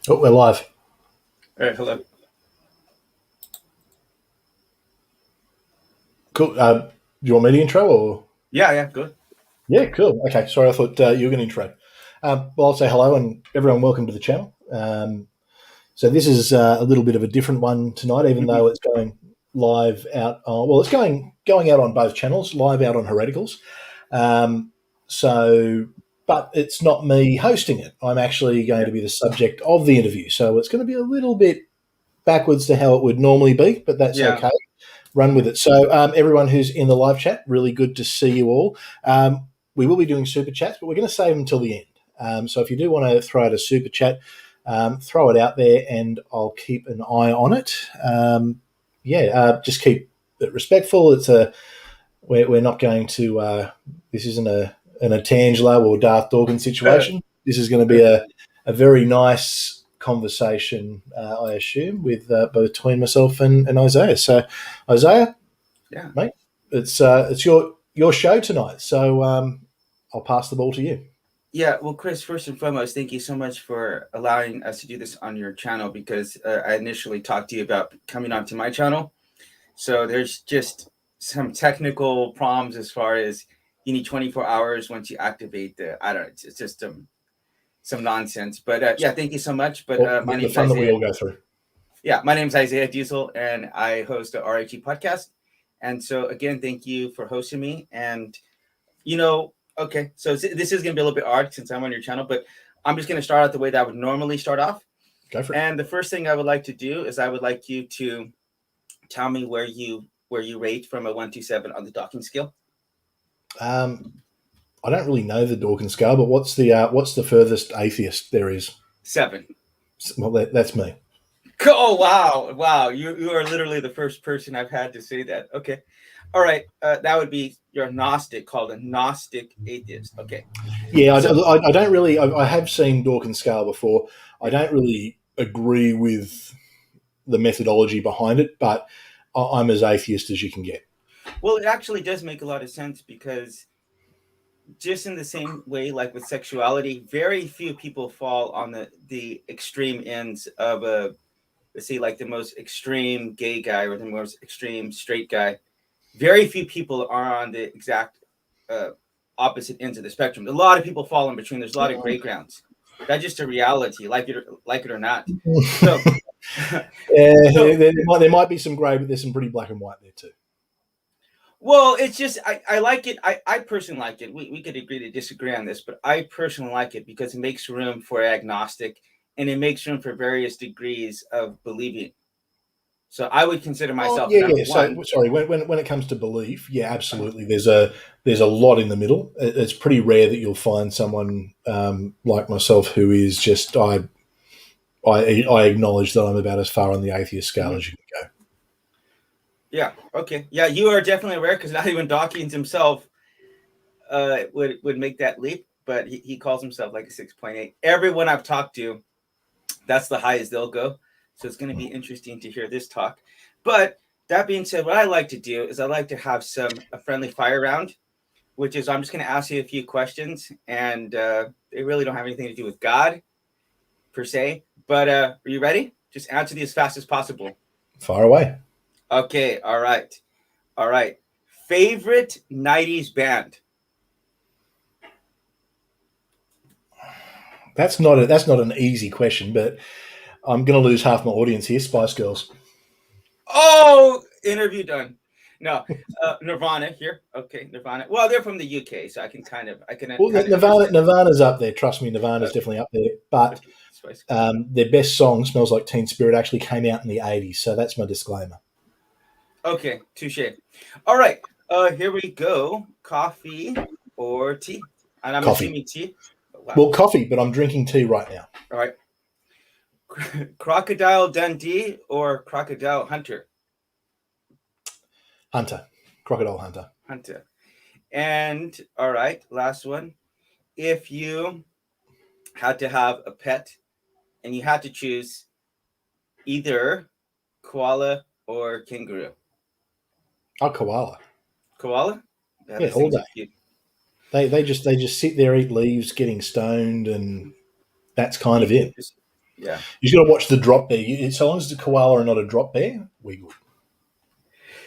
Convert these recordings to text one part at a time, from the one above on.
Oh, we're live. All right, hello. Cool. Do you want me to intro or? Yeah, good. Yeah, cool. Okay, sorry, I thought you were going to intro. Well, I'll say hello and everyone, welcome to the channel. So this is a little bit of a different one tonight, even Mhm. though it's going live out. It's going out on both channels, live out on Hereticals. Um, so, but it's not me hosting it. I'm actually going Yeah, to be the subject of the interview. So it's going to be a little bit backwards to how it would normally be, but that's yeah, okay. Run with it. So, everyone who's in the live chat, really good to see you all. We will be doing super chats, but we're going to save them until the end. So, if you do want to throw out a super chat, throw it out there, and I'll keep an eye on it. Just keep it respectful. We're not going to. This isn't an Atangelo or Darth Dawkins situation. This is going to be a very nice conversation, I assume, with between myself and Isaiah. So, Isaiah, yeah. mate, it's your show tonight. So I'll pass the ball to you. Yeah, well, Chris, first and foremost, thank you so much for allowing us to do this on your channel because I initially talked to you about coming onto my channel. So there's just some technical problems as far as you need 24 hours once you activate I don't know, it's just some nonsense. But yeah, thank you so much. But Well, my the name's fun that we Isaiah. all go through. Yeah, my name's Isaiah Diesel, and I host the RHE Podcast. And so, again, thank you for hosting me. And okay, so this is going to be a little bit hard since I'm on your channel, but I'm just going to start out the way that I would normally start off. Go for it. And the first thing I would like to do is I would like you to tell me where you rate from a 1 to 7 on the docking scale. I don't really know the Dawkins scale, but what's the furthest atheist there is? 7. Well, that's me. Oh wow! You are literally the first person I've had to say that. Okay, all right. That would be your Gnostic, called a Gnostic atheist. Okay, Yeah, so I don't really. I have seen Dawkins scale before. I yeah. don't really agree with the methodology behind it, but I'm as atheist as you can get. Well, it actually does make a lot of sense because just in the same way, like with sexuality, very few people fall on the extreme ends of let's say, like the most extreme gay guy or the most extreme straight guy. Very few people are on the exact uh, opposite ends of the spectrum. A lot of people fall in between. There's a lot of gray grounds. That's just a reality, like it or not. So, so There might be some grey, but there's some pretty black and white there too. well, it's just I like it. I personally like it. We could agree to disagree on this, but I personally like it because it makes room for agnostic and it makes room for various degrees of believing. So I would consider Oh myself yeah, number yeah. So one. sorry, when it comes to belief, yeah, absolutely. There's a lot in the middle. It's pretty rare that you'll find someone like myself who is just I acknowledge that I'm about as far on the atheist scale Mhm. as you can go. Yeah. Okay. Yeah, you are definitely aware because not even Dawkins himself would make that leap, but he calls himself like a 6.8. Everyone I've talked to, that's the highest they'll go. So it's going to be interesting to hear this talk. But that being said, what I like to do is I like to have a friendly fire round, which is I'm just going to ask you a few questions, and they really don't have anything to do with God per se. But are you ready? Just answer these as fast as possible. Far away. Okay. All right. All right. Favorite 90s band? That's not an easy question, but I'm going to lose half my audience here. Spice Girls. Oh, interview done. No, Nirvana here. Okay, Nirvana. Well, they're from the UK, so I can Well, kind of understand. Nirvana's up there. Trust me, Nirvana's Okay, definitely up there. But okay, Spice Girls. their best song, "Smells Like Teen Spirit," actually came out in the '80s. So that's my disclaimer. Okay, touche. All right, here we go. Coffee or tea? And I'm Coffee. assuming tea. Oh, wow. Well, coffee, but I'm drinking tea right now. All right. Crocodile Dundee or Crocodile Hunter? Hunter, Crocodile Hunter. Hunter. And all right, last one. If you had to have a pet and you had to choose either koala or kangaroo. Oh, koala. Koala? Yeah, Yeah, those all things are day. cute. They just sit there, eat leaves, getting stoned, and that's kind You, of it. Yeah. You just got to watch the drop bear. So long as it's a koala and not a drop bear, we're good.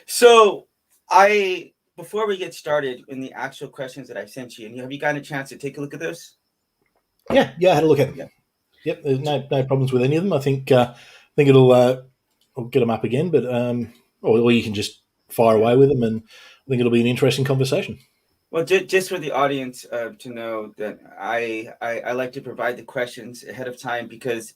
So before we get started in the actual questions that I sent you, and have you gotten a chance to take a look at those? Yeah, I had a look at them. Yeah. Yep, there's no problems with any of them. I think it'll I'll get them up again, but or you can just fire away with them, and I think it'll be an interesting conversation. Well, just for the audience to know that I like to provide the questions ahead of time, because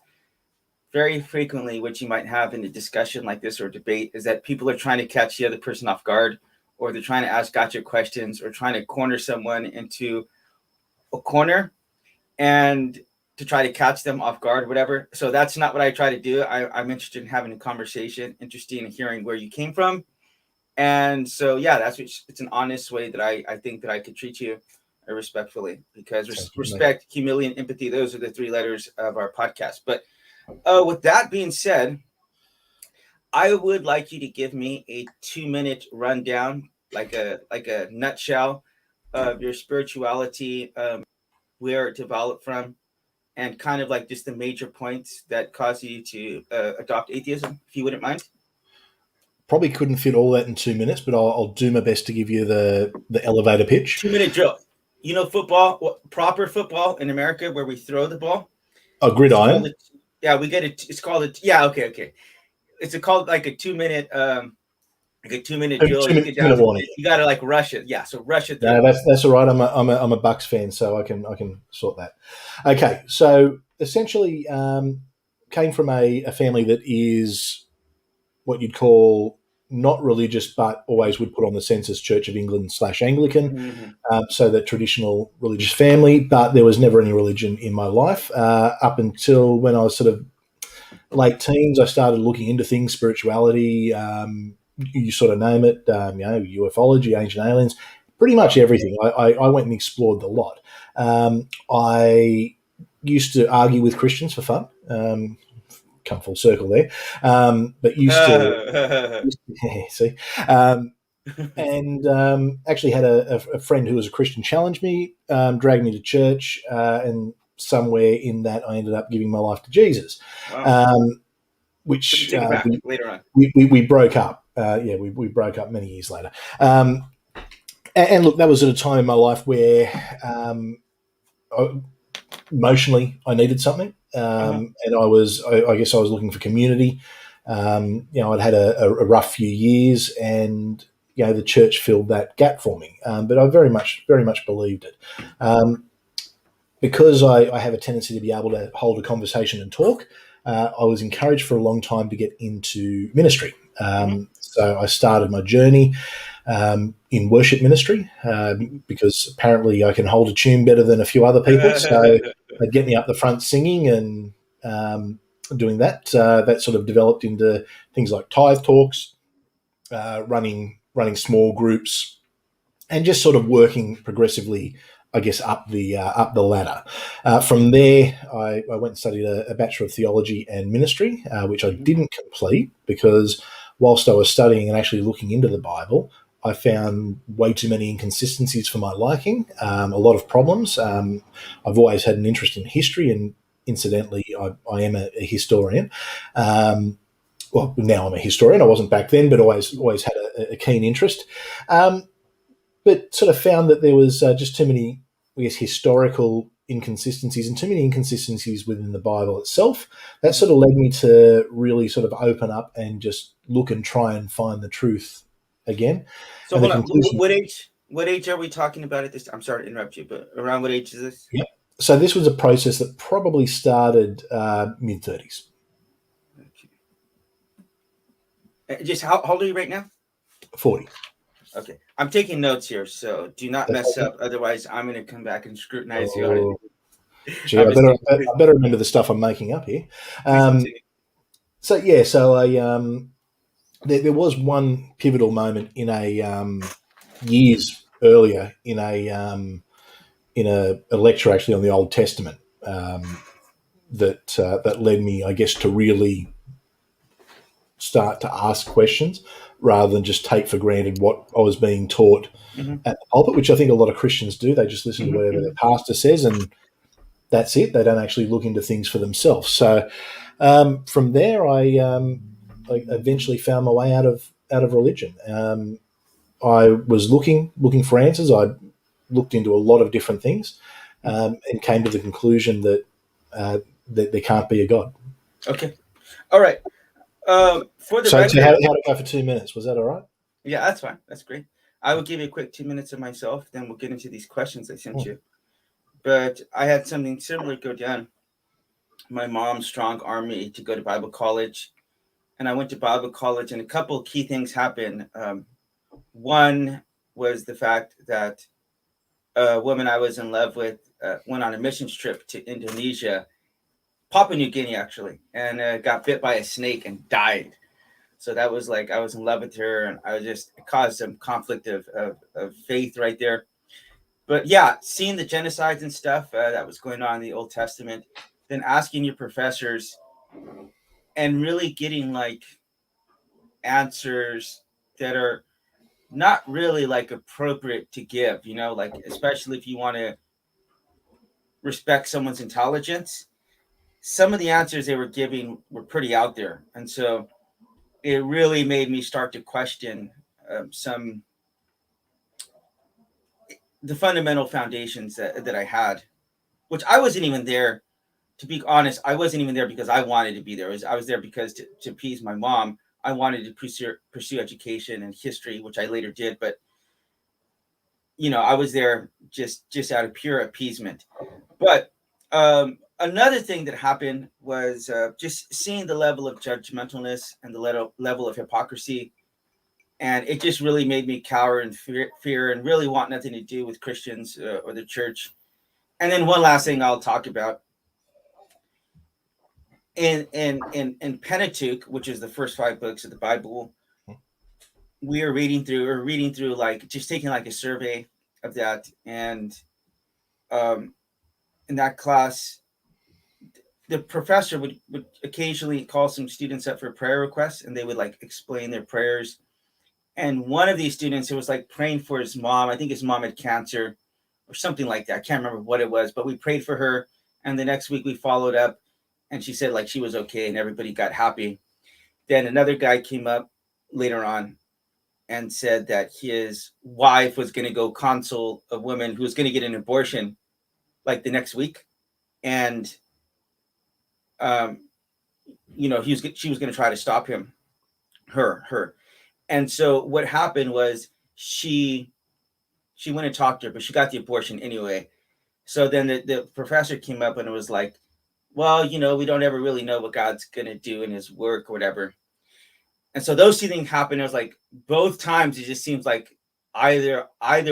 very frequently what you might have in a discussion like this or debate is that people are trying to catch the other person off guard, or they're trying to ask gotcha questions, or trying to corner someone into a corner and to try to catch them off guard, whatever. So that's not what I try to do. I'm interested in having a conversation, interested in hearing where you came from. And so, yeah, it's an honest way that I think that I could treat you respectfully, because respect, humility, and empathy, those are the 3 letters of our podcast. But with that being said, I would like you to give me a 2-minute rundown, like a nutshell of your spirituality, where it developed from, and kind of like just the major points that caused you to adopt atheism, if you wouldn't mind. Probably couldn't fit all that in 2 minutes, but I'll do my best to give you the elevator pitch. 2-minute drill. You know, football, proper football in America, where we throw the ball. A gridiron. We get it. It's called it. Yeah. Okay. It's called like a 2-minute, like a 2-minute drill. You got to like rush it. Yeah. So rush it. No, that's all right. I'm a Bucks fan, so I can sort that. Okay. So essentially, came from a family that is what you'd call not religious, but always would put on the census Church of England / Anglican. Mm-hmm. So that traditional religious family, but there was never any religion in my life up until when I was sort of late teens. I started looking into things, spirituality, you sort of name it, ufology, ancient aliens, pretty much everything. I went and explored the lot. I used to argue with Christians for fun. Come full circle there, but used to see, and actually had a friend who was a Christian challenge me, dragged me to church, and somewhere in that I ended up giving my life to Jesus. Wow. Which later on we broke up. We broke up many years later. And look, that was at a time in my life where emotionally I needed something. And I guess I was looking for community. I'd had a rough few years, and the church filled that gap for me. But I very much believed it. Because I have a tendency to be able to hold a conversation and talk, I was encouraged for a long time to get into ministry. So I started my journey in worship ministry because apparently I can hold a tune better than a few other people. So they'd get me up the front singing and doing that. That sort of developed into things like tithe talks, running small groups, and just sort of working progressively, I guess, up the ladder. From there, I went and studied a Bachelor of Theology and Ministry, which I didn't complete because whilst I was studying and actually looking into the Bible, I found way too many inconsistencies for my liking, a lot of problems. I've always had an interest in history, and incidentally, I am a historian. Well, now I'm a historian. I wasn't back then, but always had a keen interest. But sort of found that there was just too many, I guess, historical inconsistencies and too many inconsistencies within the Bible itself. That sort of led me to really sort of open up and just look and try and find the truth again. So hold on. What age are we talking about at this? I'm sorry to interrupt you, but around what age is this? Yeah. So this was a process that probably started mid-30s. Okay. Just how old are you right now? 40. Okay. I'm taking notes here, so do not mess up. Otherwise, I'm going to come back and scrutinize you. Gee, I better remember the stuff I'm making up here. So I there was one pivotal moment in a years earlier in a lecture actually on the Old Testament that led me, I guess, to really start to ask questions rather than just take for granted what I was being taught at the pulpit, which I think a lot of Christians do. They just listen to whatever their pastor says, and that's it. They don't actually look into things for themselves. So from there, I eventually found my way out of religion. I was looking for answers. I looked into a lot of different things, and came to the conclusion that that there can't be a God. Okay, all right. For the So record, how to go for 2 minutes? Was that all right? yeah, that's fine. That's great. I will give you a quick 2 minutes of myself, then we'll get into these questions I sent you. But I had something similar go down. My mom strong-armed me to go to Bible college, and I went to Bible college, and a couple of key things happened. One was the fact that a woman I was in love with went on a missions trip to Indonesia, Papua New Guinea, actually, and got bit by a snake and died. So that was like, I was in love with her, and I was just, it caused some conflict of faith right there. But yeah, seeing the genocides and stuff that was going on in the Old Testament, then asking your professors and really getting like answers that are not really like appropriate to give, like, especially if you want to respect someone's intelligence. Some of the answers they were giving were pretty out there. And so it really made me start to question the fundamental foundations that I had, which I wasn't even there. To be honest, I wasn't even there because I wanted to be there. I was there because to appease my mom. I wanted to pursue education and history, which I later did. But I was there just out of pure appeasement. But another thing that happened was just seeing the level of judgmentalness and the level of hypocrisy. And it just really made me cower in fear and really want nothing to do with Christians or the church. And then one last thing I'll talk about. In Pentateuch, which is the first 5 books of the Bible, we are reading through like just taking like a survey of that. And in that class, the professor would occasionally call some students up for prayer requests, and they would like explain their prayers. And one of these students, it was like praying for his mom. I think his mom had cancer or something like that. I can't remember what it was, but we prayed for her. And the next week we followed up, and she said like she was okay and everybody got happy. Then another guy came up later on and said that his wife was going to go consult a woman who was going to get an abortion like the next week. And, she was going to try to stop him, her. And so what happened was she went and talked to her, but she got the abortion anyway. So then the professor came up and it was like, well, we don't ever really know what God's going to do in his work or whatever. And so those two things happened. It was like both times it just seems like either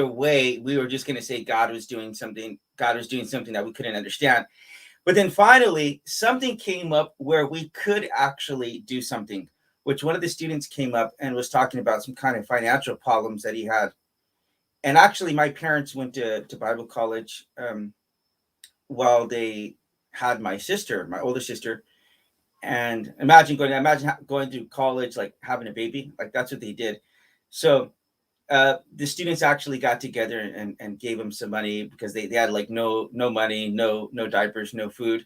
way, we were just going to say God was doing something that we couldn't understand. But then finally, something came up where we could actually do something, which one of the students came up and was talking about some kind of financial problems that he had. And actually, my parents went to Bible college while they had my older sister. And imagine going through college, like having a baby, like that's what they did. So the students actually got together and gave him some money because they had like no money, no diapers, no food,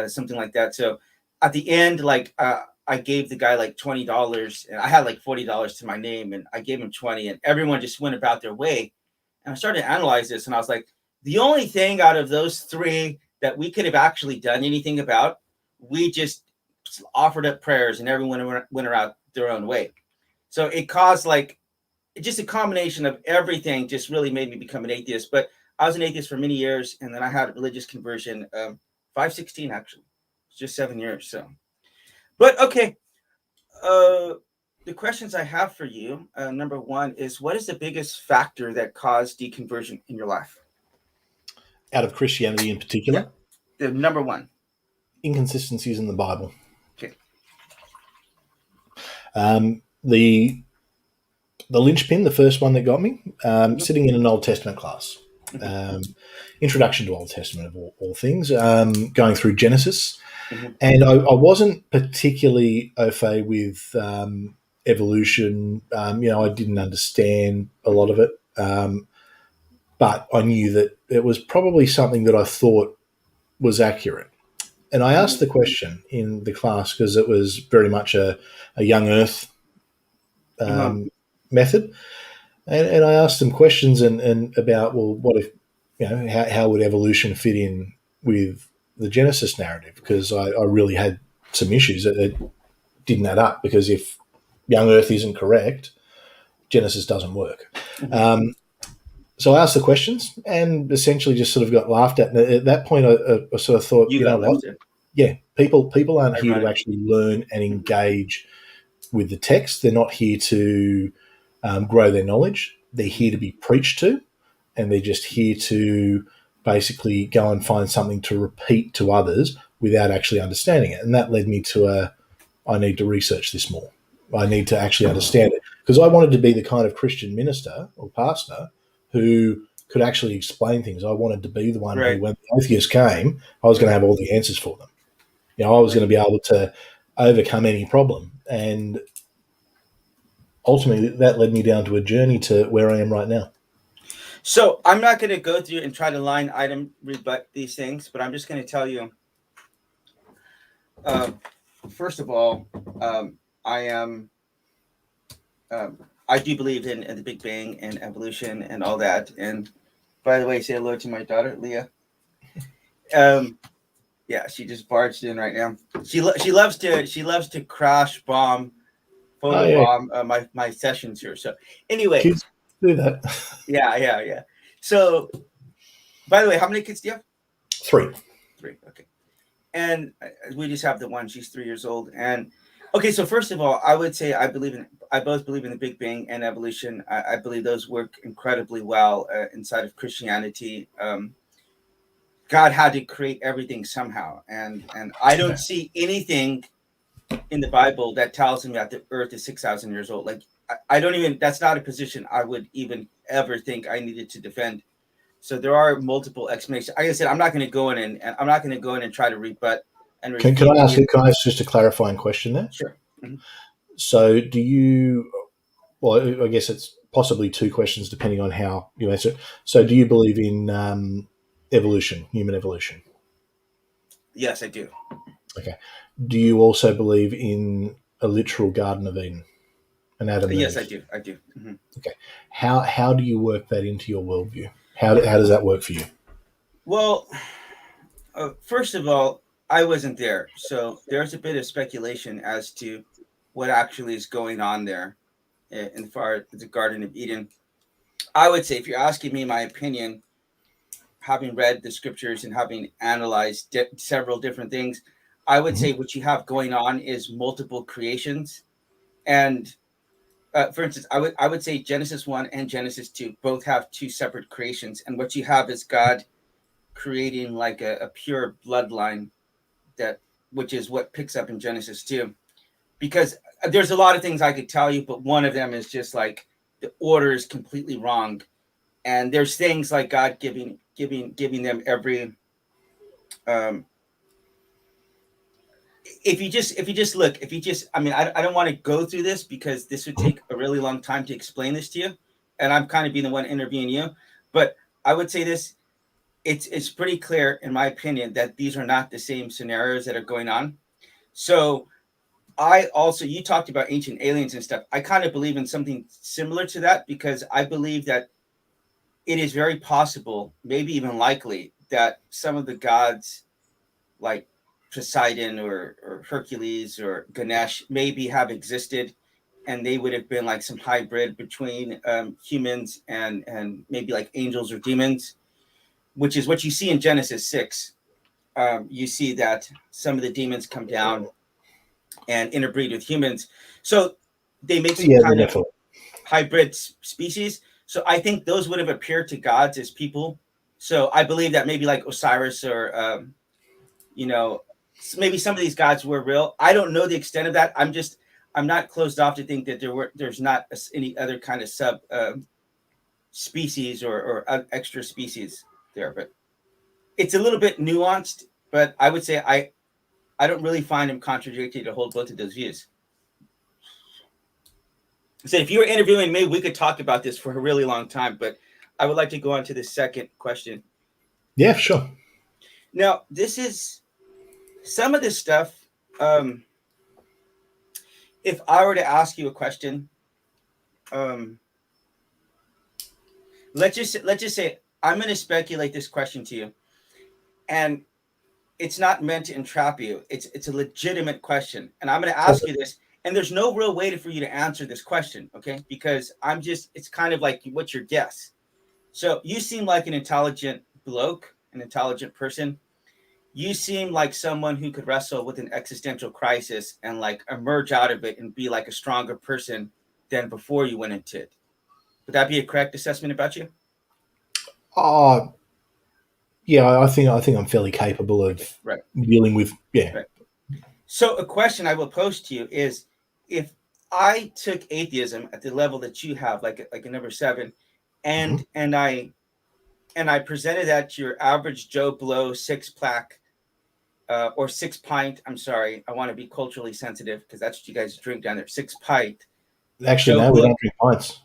something like that. So at the end, like I gave the guy like $20, and I had like $40 to my name, and I gave him 20, and everyone just went about their way. And I started to analyze this, and I was like, the only thing out of those 3 that we could have actually done anything about, we just offered up prayers, and everyone went around their own way. So it caused like just a combination of everything just really made me become an atheist. But I was an atheist for many years, and then I had a religious conversion, 516 actually. It's just 7 years. So, but okay. The questions I have for you, number 1 is, what is the biggest factor that caused deconversion in your life? Out of Christianity in particular? Yeah. The number 1. Inconsistencies in the Bible. Okay. The linchpin, the first one that got me, sitting in an Old Testament class. Introduction to Old Testament of all things, going through Genesis. And I wasn't particularly au fait with evolution. I didn't understand a lot of it. But I knew that it was probably something that I thought was accurate. And I asked the question in the class because it was very much a young Earth method. And I asked them questions and about, well, what if, how would evolution fit in with the Genesis narrative? Because I really had some issues. It didn't add up, because if young Earth isn't correct, Genesis doesn't work. So I asked the questions and essentially just sort of got laughed at. And at that point, I sort of thought, you know what? Yeah, people aren't here to actually learn and engage with the text. They're not here to grow their knowledge. They're here to be preached to, and they're just here to basically go and find something to repeat to others without actually understanding it. And that led me to I need to research this more. I need to actually understand it, because I wanted to be the kind of Christian minister or pastor who could actually explain things. I wanted to be the one who, when the atheists came, I was going to have all the answers for them. I was going to be able to overcome any problem. And ultimately, that led me down to a journey to where I am right now. So I'm not going to go through and try to line item rebut these things, but I'm just going to tell you, first of all, I do believe in the Big Bang and evolution and all that. And by the way, say hello to my daughter, Leah. Yeah, she just barged in right now. She loves to crash bomb, bomb my sessions here. So anyway, kids do that. Yeah. So, by the way, how many kids do you have? 3. Okay. And we just have the one. She's 3 years old. And okay, so first of all, I would say I both believe in the Big Bang and evolution. I believe those work incredibly well inside of Christianity. God had to create everything somehow, and I don't see anything in the Bible that tells him that the earth is 6,000 years old. Like, I don't even, that's not a position I would even ever think I needed to defend. So there are multiple explanations. Like I said, I'm not going to go in and try to rebut and can I ask just a clarifying question there? Sure. Mm-hmm. So do you, well, I guess it's possibly 2 questions depending on how you answer it. So do you believe in evolution, human evolution? Yes, I do. Okay. Do you also believe in a literal Garden of Eden? And Adam? Yes, I do. Mm-hmm. Okay. How do you work that into your worldview? How does that work for you? Well, first of all, I wasn't there, so there's a bit of speculation as to what actually is going on there in far as the Garden of Eden. I would say, if you're asking me my opinion, having read the scriptures and having analyzed several different things, I would say what you have going on is multiple creations. And for instance, I would say Genesis 1 and Genesis 2 both have 2 separate creations. And what you have is God creating like a pure bloodline, which is what picks up in Genesis 2. Because there's a lot of things I could tell you, but one of them is just like the order is completely wrong. And there's things like God giving them every if you just look, I mean, I don't want to go through this because this would take a really long time to explain this to you, and I'm kind of being the one interviewing you, but I would say this, it's pretty clear in my opinion that these are not the same scenarios that are going on. So you talked about ancient aliens and stuff. I kind of believe in something similar to that, because I believe that it is very possible, maybe even likely, that some of the gods like Poseidon or Hercules or Ganesh maybe have existed, and they would have been like some hybrid between humans and maybe like angels or demons, which is what you see in Genesis 6. You see that some of the demons come down and interbreed with humans. So they make some kind of hybrid species. So I think those would have appeared to gods as people. So I believe that maybe like Osiris or, maybe some of these gods were real. I don't know the extent of that. I'm not closed off to think that there's not any other kind of sub species or extra species there, but it's a little bit nuanced. But I would say I don't really find him contradictory to hold both of those views. So if you were interviewing me, we could talk about this for a really long time, but I would like to go on to the second question. Yeah, sure. Now, this is some of this stuff. If I were to ask you a question, let's just say I'm going to speculate this question to you, and it's not meant to entrap you. It's a legitimate question, and I'm going to ask you this, and there's no real way for you to answer this question, okay? Because it's kind of like, what's your guess? So you seem like an intelligent bloke, an intelligent person. You seem like someone who could wrestle with an existential crisis and like emerge out of it and be like a stronger person than before you went into it. Would that be a correct assessment about you? Yeah, I think I'm fairly capable of dealing with. Yeah. Right. So a question I will pose to you is, if I took atheism at the level that you have, like a number 7, and I presented that to your average Joe Blow 6-pack or 6-pint. I'm sorry, I want to be culturally sensitive because that's what you guys drink down there. 6-pint. Actually, no, we don't drink pints.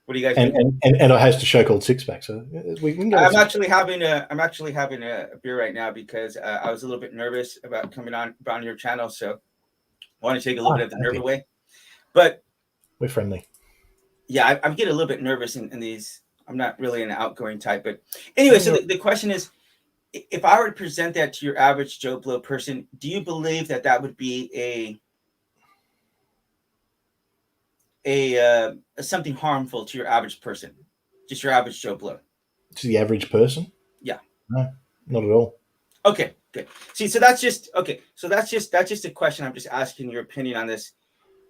What do you guys drink? And I host a show called Six Pack, so we can go. I'm actually having a beer right now because I was a little bit nervous about coming on your channel, so I want to take a little bit of the nerve away. But we're friendly. Yeah, I'm getting a little bit nervous in these. I'm not really an outgoing type, but anyway. So the question is, if I were to present that to your average Joe Blow person, do you believe that would be a something harmful to your average person, just your average Joe Blow? To the average person? Yeah. No, not at all. Okay, good. See, so that's just okay. So that's just a question. I'm just asking your opinion on this.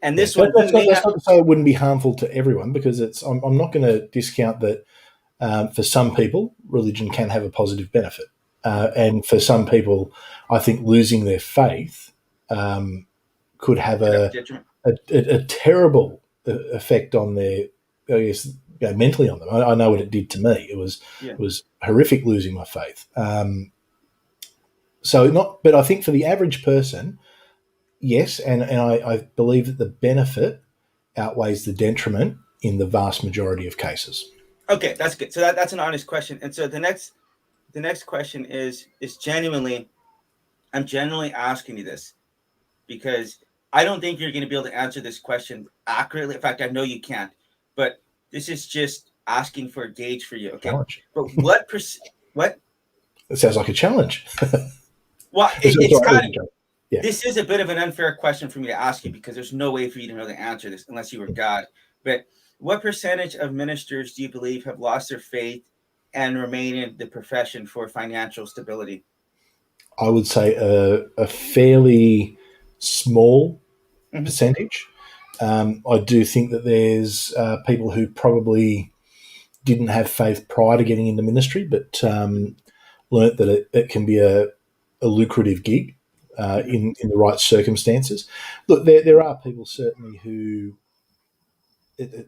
And this one, that's not to say it wouldn't be harmful to everyone, because I'm not going to discount that. For some people, religion can have a positive benefit, and for some people, I think losing their faith could have a terrible effect on their, I guess, mentally on them. I know what it did to me. It was horrific losing my faith. But I think for the average person, yes, and I believe that the benefit outweighs the detriment in the vast majority of cases. Okay, that's good. So that's an honest question. And so the next question is genuinely, I'm genuinely asking you this because I don't think you're going to be able to answer this question accurately. In fact, I know you can't. But this is just asking for a gauge for you. Okay. Challenge. But what? It sounds like a challenge. Well, it's kind of. Yeah. This is a bit of an unfair question for me to ask you because there's no way for you to know the answer to this unless you were God. But what percentage of ministers do you believe have lost their faith and remain in the profession for financial stability? I would say a fairly small percentage. I do think that there's people who probably didn't have faith prior to getting into ministry, but learnt that it can be a lucrative gig in the right circumstances. Look, there are people certainly who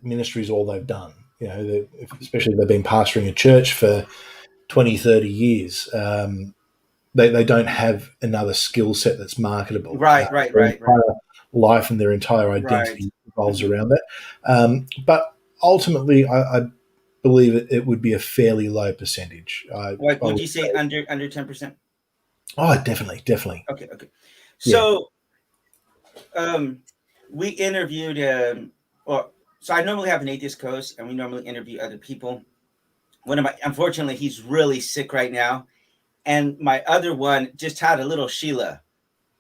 ministry is all they've done. You know, especially if they've been pastoring a church for 20, 30 years. They don't have another skill set that's marketable. Right. Life and their entire identity revolves around that. But ultimately, I believe it would be a fairly low percentage. Would you say under 10%? Oh, definitely. Okay. So, we interviewed. So I normally have an atheist co-host, and we normally interview other people. Unfortunately, he's really sick right now, and my other one just had a little Sheila.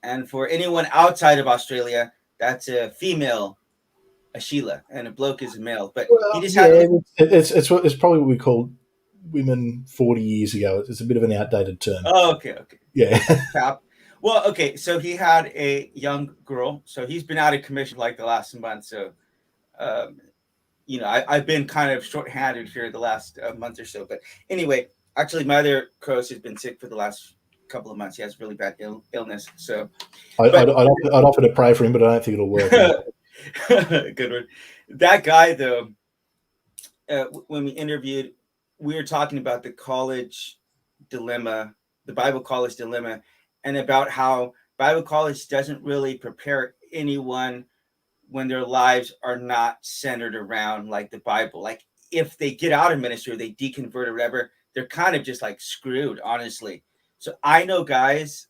And for anyone outside of Australia, that's a female, a Sheila, and a bloke is a male. But he just had. It's probably what we called women 40 years ago. It's a bit of an outdated term. Oh, okay. Yeah. Well, okay. So he had a young girl. So he's been out of commission like the last month. So, I've been kind of shorthanded here the last month or so. But anyway, actually, my other co-host has been sick for the last couple of months. He has really bad illness. So I'd offer to pray for him, but I don't think it'll work. Good one. That guy, though, when we interviewed, we were talking about the college dilemma, the Bible college dilemma, and about how Bible college doesn't really prepare anyone when their lives are not centered around like the Bible. Like if they get out of ministry or they deconvert or whatever, they're kind of just like screwed, honestly. So I know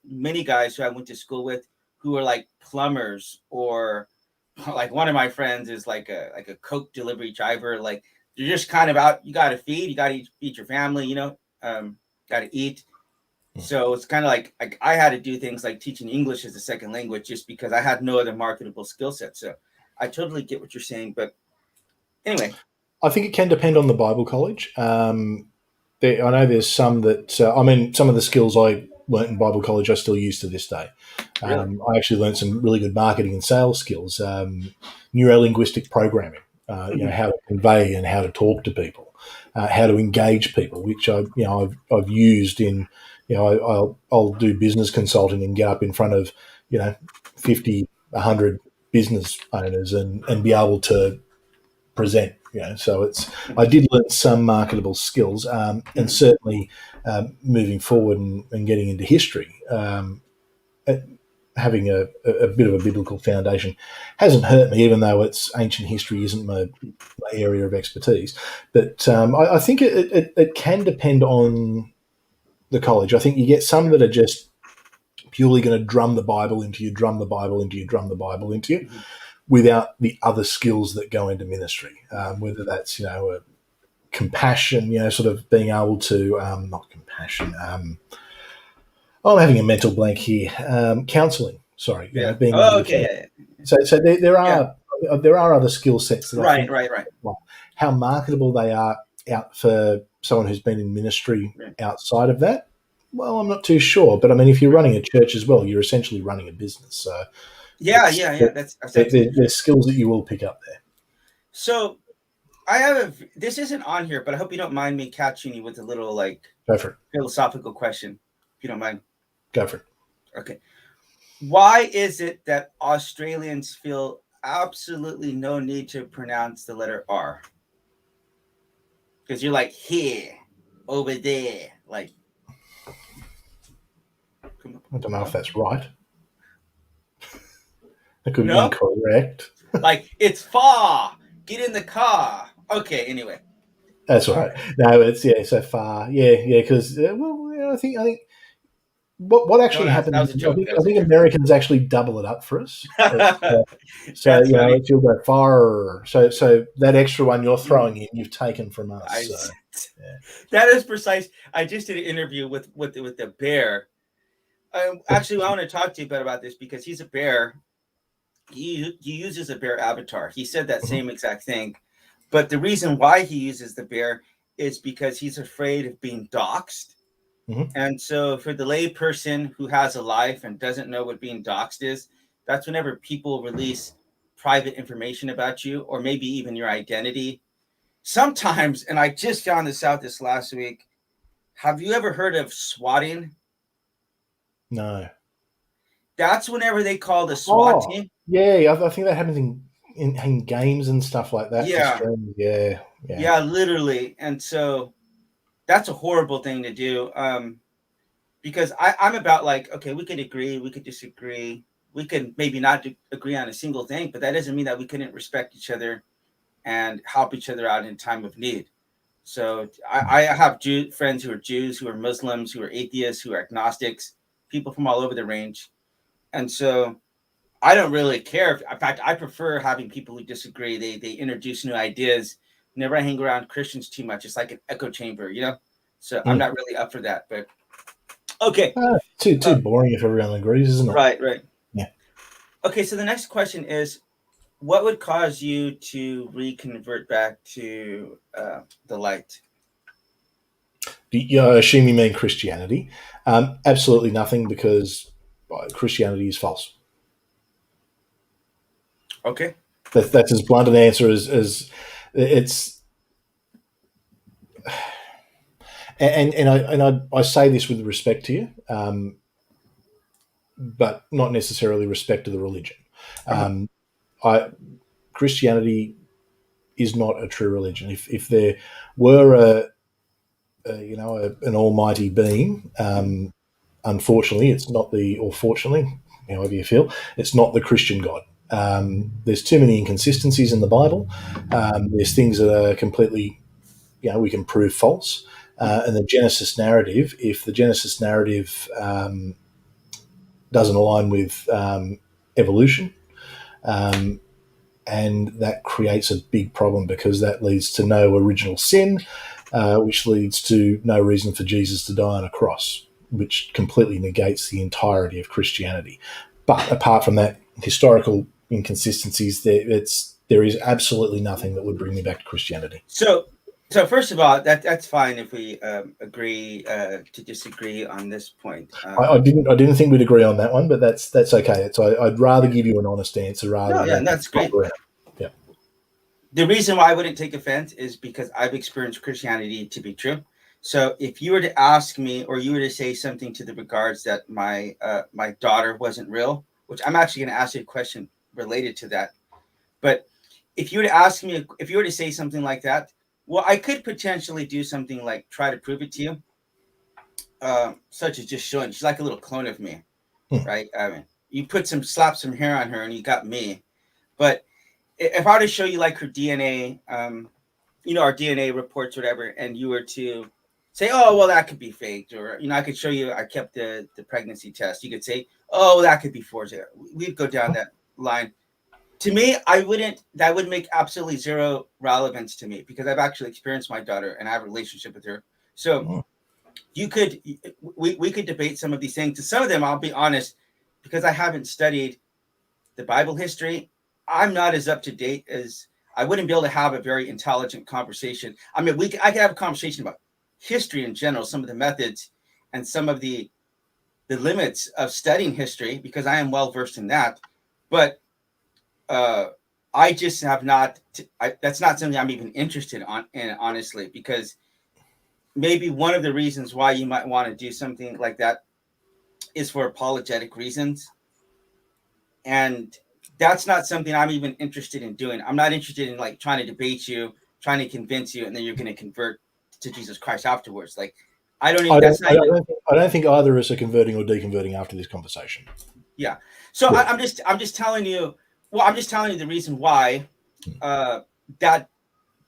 many guys who I went to school with who are like plumbers, or like one of my friends is like a Coke delivery driver. Like you're just kind of out. You got to feed. You got to feed your family. Got to eat. So it's kind of like I had to do things like teaching English as a second language just because I had no other marketable skill set. So I totally get what you're saying. But anyway, I think it can depend on the Bible college. I know there's some that, some of the skills I learnt in Bible college I still use to this day. really? I actually learned some really good marketing and sales skills, neuro-linguistic programming, how to convey and how to talk to people, how to engage people, which I've used in, I'll do business consulting and get up in front of, 50, 100 business owners and be able to present. So I did learn some marketable skills, and certainly moving forward and getting into history, having a bit of a biblical foundation hasn't hurt me, even though it's ancient history isn't my area of expertise. But I think it can depend on the college. I think you get some that are just purely going to drum the Bible into you, without the other skills that go into ministry, whether that's, a compassion, sort of being able to, not compassion, I'm having a mental blank here, counselling, sorry. Being okay. So there are other skill sets that I think, Right. well, how marketable they are out for someone who's been in ministry outside of that. Well, I'm not too sure, but I mean, if you're running a church as well, you're essentially running a business. So Yeah. there's skills that you will pick up there. So this isn't on here, but I hope you don't mind me catching you with a little Go for it. Philosophical question, if you don't mind. Go for it. Okay. Why is it that Australians feel absolutely no need to pronounce the letter R? Because you're like here, over there, like. I don't know if that's right. That could be incorrect. Like, it's far. Get in the car. Okay, anyway. That's all right. No, it's so far. Yeah, because I think what actually happened. That was a joke. I think Americans actually double it up for us. So you'll go far. So that extra one you're throwing in, you've taken from us. That is precise. I just did an interview with the bear. Actually, I want to talk to you about this because he's a bear. He uses a bear avatar. He said that same exact thing. But the reason why he uses the bear is because he's afraid of being doxxed. Mm-hmm. And so for the lay person who has a life and doesn't know what being doxxed is, that's whenever people release private information about you, or maybe even your identity. Sometimes, and I just found this out this last week, have you ever heard of swatting? No. That's whenever they call the SWAT team. Yeah, I think that happens in games and stuff like that. Yeah, literally. And so that's a horrible thing to do, because I'm about like, okay, we could agree, we could disagree, we could maybe not agree on a single thing, but that doesn't mean that we couldn't respect each other and help each other out in time of need. So I have friends who are Jews, who are Muslims, who are atheists, who are agnostics, people from all over the range. And so I don't really care. In fact, I prefer having people who disagree. They introduce new ideas. Whenever I hang around Christians too much, it's like an echo chamber, So I'm not really up for that. But okay, too boring if everyone agrees, isn't it? Right. Yeah. Okay, so the next question is, what would cause you to reconvert back to the light? You assume you mean Christianity? Absolutely nothing, because Christianity is false. Okay. That's as blunt an answer as it's. And I say this with respect to you, but not necessarily respect to the religion. Christianity is not a true religion. If there were an almighty being, unfortunately, it's not or fortunately, however you feel, it's not the Christian God. There's too many inconsistencies in the Bible. There's things that are completely, we can prove false. and the Genesis narrative, if the Genesis narrative doesn't align with evolution, and that creates a big problem because that leads to no original sin, which leads to no reason for Jesus to die on a cross, which completely negates the entirety of Christianity. But apart from that, historical inconsistencies, there is absolutely nothing that would bring me back to Christianity. So first of all, that's fine if we agree to disagree on this point. I didn't think we'd agree on that one, but that's okay. I'd rather give you an honest answer rather than that's great. Yeah. The reason why I wouldn't take offense is because I've experienced Christianity to be true. So if you were to ask me, or you were to say something to the regards that my daughter wasn't real, which I'm actually going to ask you a question related to that, but if you were to ask me, if you were to say something like that, well, I could potentially do something like try to prove it to you, such as just showing she's like a little clone of me, right? I mean, you slap some hair on her and you got me. But if I were to show you like her DNA, our DNA reports, whatever, and you were to say, oh, well, that could be faked, or, I could show you I kept the pregnancy test. You could say, oh, that could be forged. We'd go down that line. To me, that would make absolutely zero relevance to me because I've actually experienced my daughter and I have a relationship with her. So we could debate some of these things. To some of them, I'll be honest, because I haven't studied the Bible history, I'm not as up to date as I wouldn't be able to have a very intelligent conversation. I mean, I could have a conversation about history in general, some of the methods and some of the limits of studying history, because I am well versed in that. But I just have not. That's not something I'm even interested in, honestly, because maybe one of the reasons why you might want to do something like that is for apologetic reasons, and that's not something I'm even interested in doing. I'm not interested in like trying to debate you, trying to convince you, and then you're going to convert to Jesus Christ afterwards. Like, I don't think either of us are converting or deconverting after this conversation. Yeah. So yeah. I'm just telling you. Well, I'm just telling you the reason why that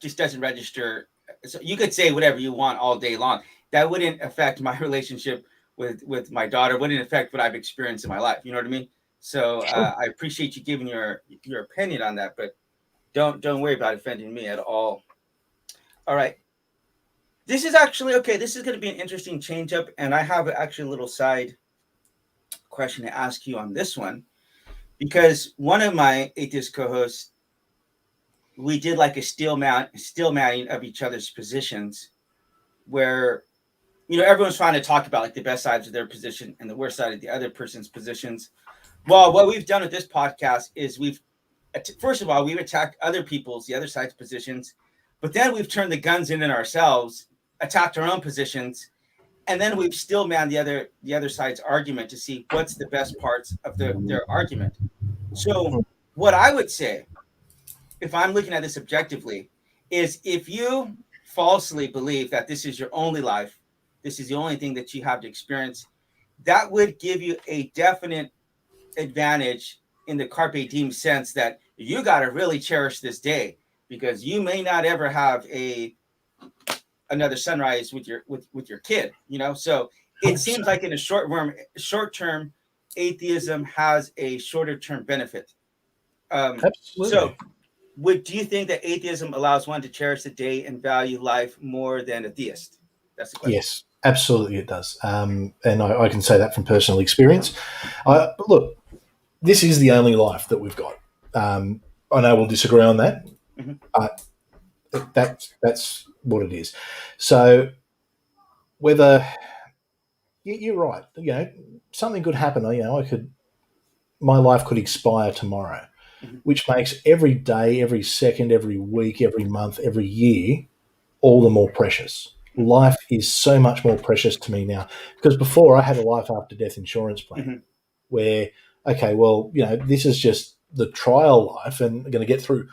just doesn't register. So you could say whatever you want all day long. That wouldn't affect my relationship with my daughter. Wouldn't affect what I've experienced in my life. You know what I mean? So sure. I appreciate you giving your opinion on that, but don't worry about offending me at all. All right. This is actually okay. This is going to be an interesting change up, and I have actually a little side question to ask you on this one. Because one of my atheist co-hosts, we did like a steel manning of each other's positions, where everyone's trying to talk about like the best sides of their position and the worst side of the other person's positions. Well, what we've done with this podcast is first of all, we've attacked the other side's positions, but then we've turned the guns in ourselves, attacked our own positions, and then we've still manned the other side's argument to see what's the best parts of their argument. So what I would say, if I'm looking at this objectively, is if you falsely believe that this is your only life, this is the only thing that you have to experience, that would give you a definite advantage in the carpe diem sense that you got to really cherish this day, because you may not ever have another sunrise with your kid, so it seems like in a short term atheism has a shorter term benefit. Absolutely. So do you think that atheism allows one to cherish the day and value life more than a theist? That's the question. Yes, absolutely it does. And I can say that from personal experience. But look, this is the only life that we've got. I know we'll disagree on that, but that's what it is. So whether you're right, something could happen. My life could expire tomorrow, which makes every day, every second, every week, every month, every year all the more precious. Life is so much more precious to me now, because before I had a life after death insurance plan where, okay, well, this is just the trial life and I'm going to get through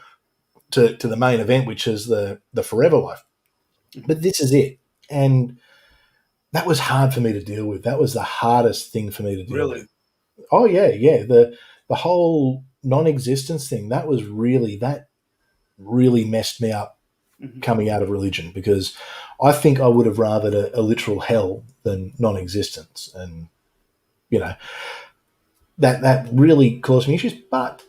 to the main event, which is the forever life. But this is it. And that was hard for me to deal with. That was the hardest thing for me to deal with. Oh, yeah. The whole non-existence thing, that really messed me up coming out of religion, because I think I would have rathered a literal hell than non-existence. And, that really caused me issues. But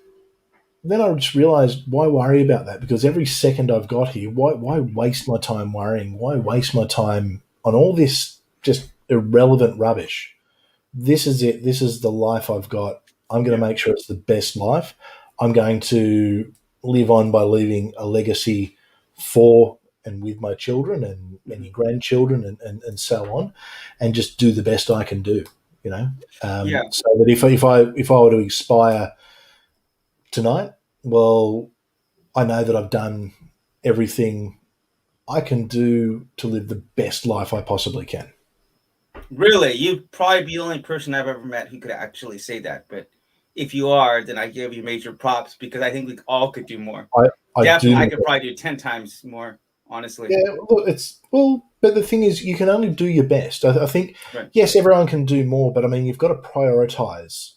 then I just realised, why worry about that? Because every second I've got here, why waste my time worrying? Why waste my time on all this just irrelevant rubbish? This is it. This is the life I've got. I'm going to make sure it's the best life. I'm going to live on by leaving a legacy for and with my children and any grandchildren and so on, and just do the best I can do, So that if I were to expire tonight, well, I know that I've done everything I can do to live the best life I possibly can. Really? You'd probably be the only person I've ever met who could actually say that. But if you are, then I give you major props, because I think we all could do more. I could probably do 10 times more, honestly. Yeah, look, but the thing is, you can only do your best. I think, yes, everyone can do more, but I mean, you've got to prioritize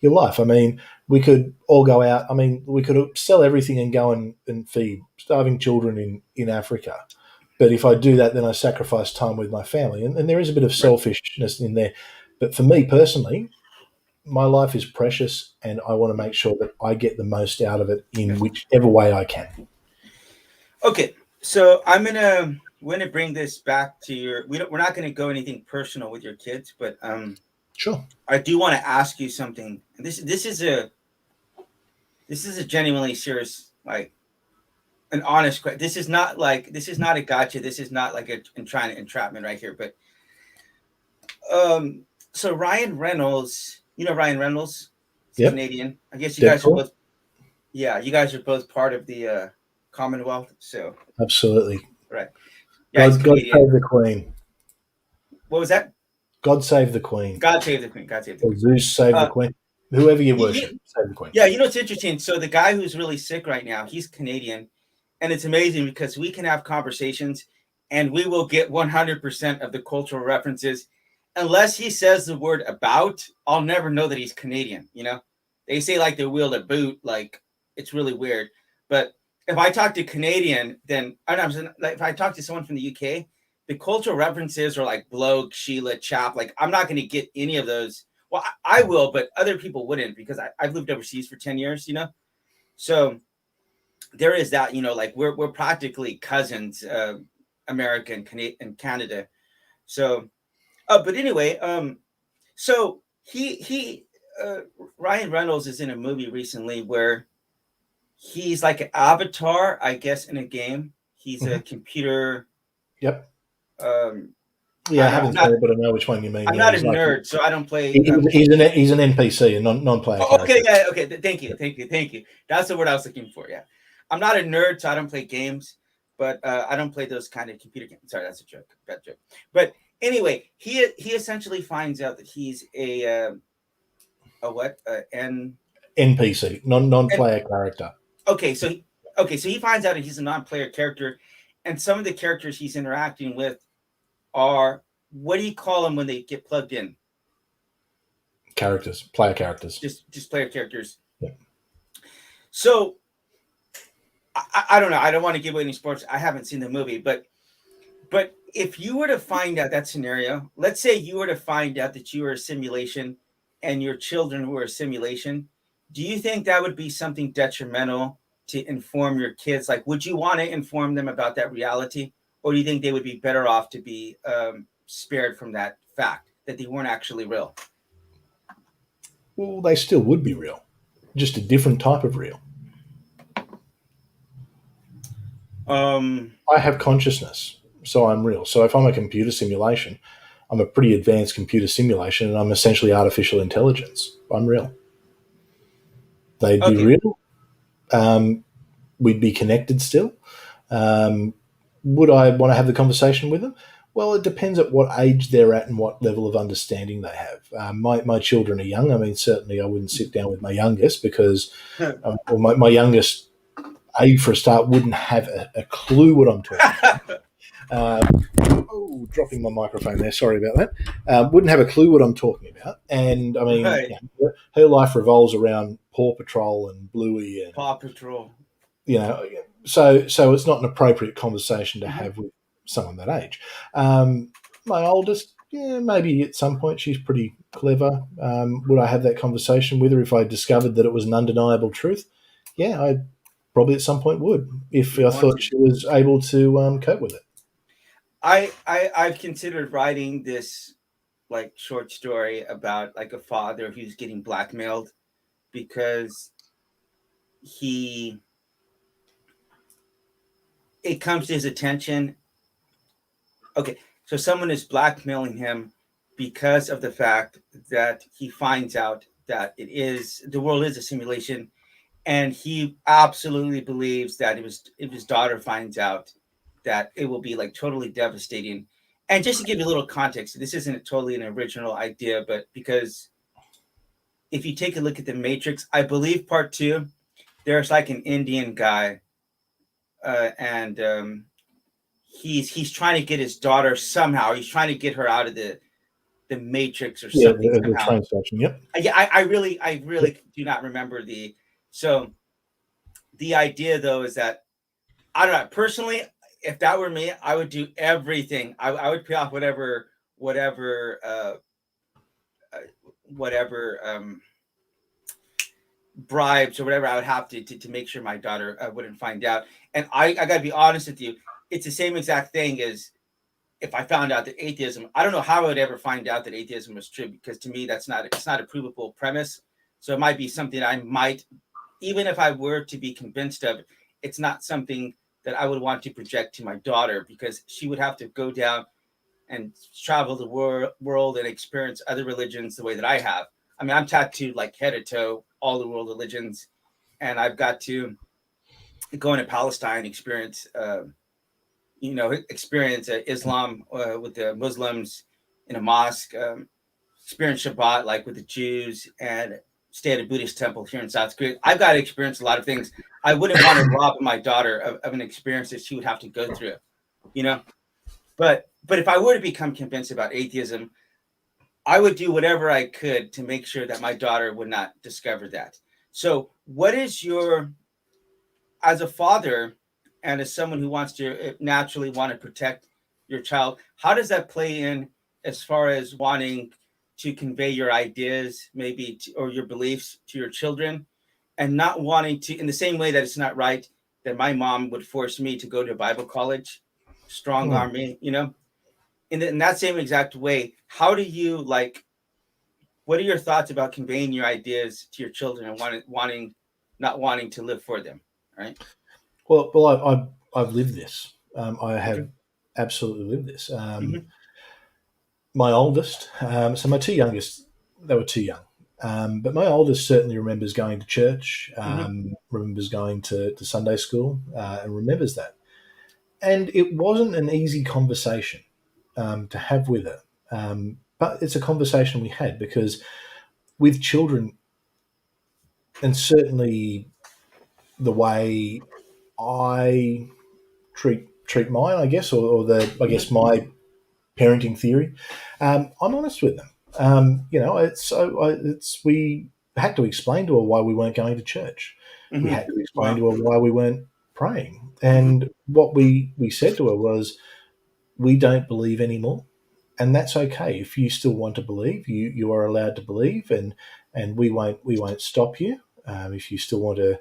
your life. I mean, we could all go out. I mean, we could sell everything and go and feed starving children in Africa. But if I do that, then I sacrifice time with my family. And there is a bit of selfishness in there. But for me personally, my life is precious, and I want to make sure that I get the most out of it in whichever way I can. Okay, so we're gonna bring this back to we're not gonna go anything personal with your kids, but sure. I do want to ask you something. This is a genuinely serious, like, an honest question. This is not a gotcha. This is not like trying to entrapment right here. But so Ryan Reynolds, Ryan Reynolds, Canadian. I guess you guys are both. Yeah, you guys are both part of the Commonwealth. So absolutely right. Yeah, God save the Queen. What was that? God save the Queen. God save the Queen. God save the Queen. Zeus save the Queen. Whoever you worship, save the Queen. Yeah, it's interesting. So the guy who's really sick right now, he's Canadian. And it's amazing because we can have conversations and we will get 100% of the cultural references. Unless he says the word about, I'll never know that he's Canadian. They say like they wield a boot, like it's really weird. But if I talk to Canadian, then if I talk to someone from the UK, the cultural references are like bloke, Sheila, chap. Like I'm not going to get any of those. Well, I will, but other people wouldn't, because I've lived overseas for 10 years, So there is that, like we're practically cousins, America and Canada. So, but anyway, so he Ryan Reynolds is in a movie recently where he's like an avatar, I guess, in a game. He's a computer. Yep. Yeah, I haven't seen it, but I know which one you mean. I'm not a nerd, so I don't play. He's an NPC, a non-player. Okay, yeah, okay. Thank you. That's the word I was looking for. Yeah, I'm not a nerd, so I don't play games, but I don't play those kind of computer games. Sorry, that's a joke, bad joke. But anyway, he essentially finds out that he's a what? NPC, non-player character. Okay, so he finds out that he's a non-player character, and some of the characters he's interacting with are, what do you call them when they get plugged in? Player characters. Just player characters. Yeah. So I don't know. I don't want to give away any sports. I haven't seen the movie, but if you were to find out that scenario, let's say you were to find out that you were a simulation and your children were a simulation, do you think that would be something detrimental to inform your kids? Like, would you want to inform them about that reality? Or do you think they would be better off to be spared from that fact that they weren't actually real? Well, they still would be real, just a different type of real. I have consciousness, so I'm real. So if I'm a computer simulation, I'm a pretty advanced computer simulation, and I'm essentially artificial intelligence. I'm real. They'd be real. We'd be connected still. Would I want to have the conversation with them? Well, it depends at what age they're at and what level of understanding they have. My children are young. I mean, certainly I wouldn't sit down with my youngest because my youngest, for a start, wouldn't have a clue what I'm talking about. Dropping my microphone there. Sorry about that. Wouldn't have a clue what I'm talking about. And, I mean, her life revolves around Paw Patrol and Bluey. And, Paw Patrol. so it's not an appropriate conversation to have with someone that age. My oldest, yeah, maybe at some point she's pretty clever. Would I have that conversation with her if I discovered that it was an undeniable truth? Yeah, I probably at some point would, if I thought she was able to cope with it. I've considered writing this like short story about like a father who's getting blackmailed because it comes to his attention. Okay, so someone is blackmailing him because of the fact that he finds out that the world is a simulation, and he absolutely believes that if his daughter finds out, that it will be like totally devastating. And just to give you a little context, this isn't totally an original idea, but because if you take a look at the Matrix, I believe part 2, there's like an Indian guy, and he's trying to get his daughter somehow. He's trying to get her out of the Matrix or something. The train station. Yep. Yeah, I really do not remember So the idea though is that I don't know. Personally, if that were me, I would do everything. I would pay off whatever bribes or whatever I would have to make sure my daughter wouldn't find out. And I got to be honest with you, it's the same exact thing as if I found out that atheism. I don't know how I would ever find out that atheism was true, because to me it's not a provable premise. So it might be something I might, even if I were to be convinced of, it's not something that I would want to project to my daughter, because she would have to go down and travel the world and experience other religions the way that I have. I mean, I'm tattooed like head to toe, all the world religions, and I've got to go into Palestine, experience Islam with the Muslims in a mosque, experience Shabbat like with the Jews, and stay at a Buddhist temple here in South Korea. I've got to experience a lot of things. I wouldn't want to rob my daughter of an experience that she would have to go through, But if I were to become convinced about atheism, I would do whatever I could to make sure that my daughter would not discover that. So what is as a father and as someone who wants to naturally want to protect your child, how does that play in as far as wanting to convey your ideas maybe or your beliefs to your children, and not wanting to, in the same way that it's not right that my mom would force me to go to Bible college, strong arm me, in that same exact way, how do you what are your thoughts about conveying your ideas to your children and not wanting to live for them, right? Well, I've lived this. I have absolutely lived this. My oldest, so my two youngest, they were too young. But my oldest certainly remembers going to church, remembers going to Sunday school, and remembers that. And it wasn't an easy conversation to have with her. But it's a conversation we had, because with children, and certainly the way I treat mine, I guess, or my parenting theory, I'm honest with them. We had to explain to her why we weren't going to church. We had to explain to her why we weren't praying. And what we said to her was, we don't believe anymore. And that's okay. If you still want to believe, you are allowed to believe, and we won't stop you. If you still want to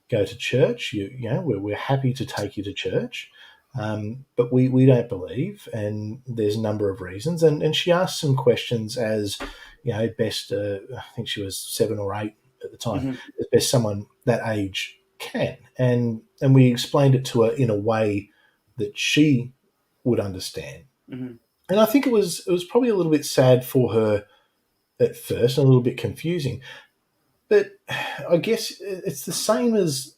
go to church, we're happy to take you to church. But we don't believe, and there's a number of reasons. And she asked some questions as, best, I think she was 7 or 8 at the time, as best someone that age can. And we explained it to her in a way that she would understand. And I think it was probably a little bit sad for her at first, and a little bit confusing. But I guess it's the same as,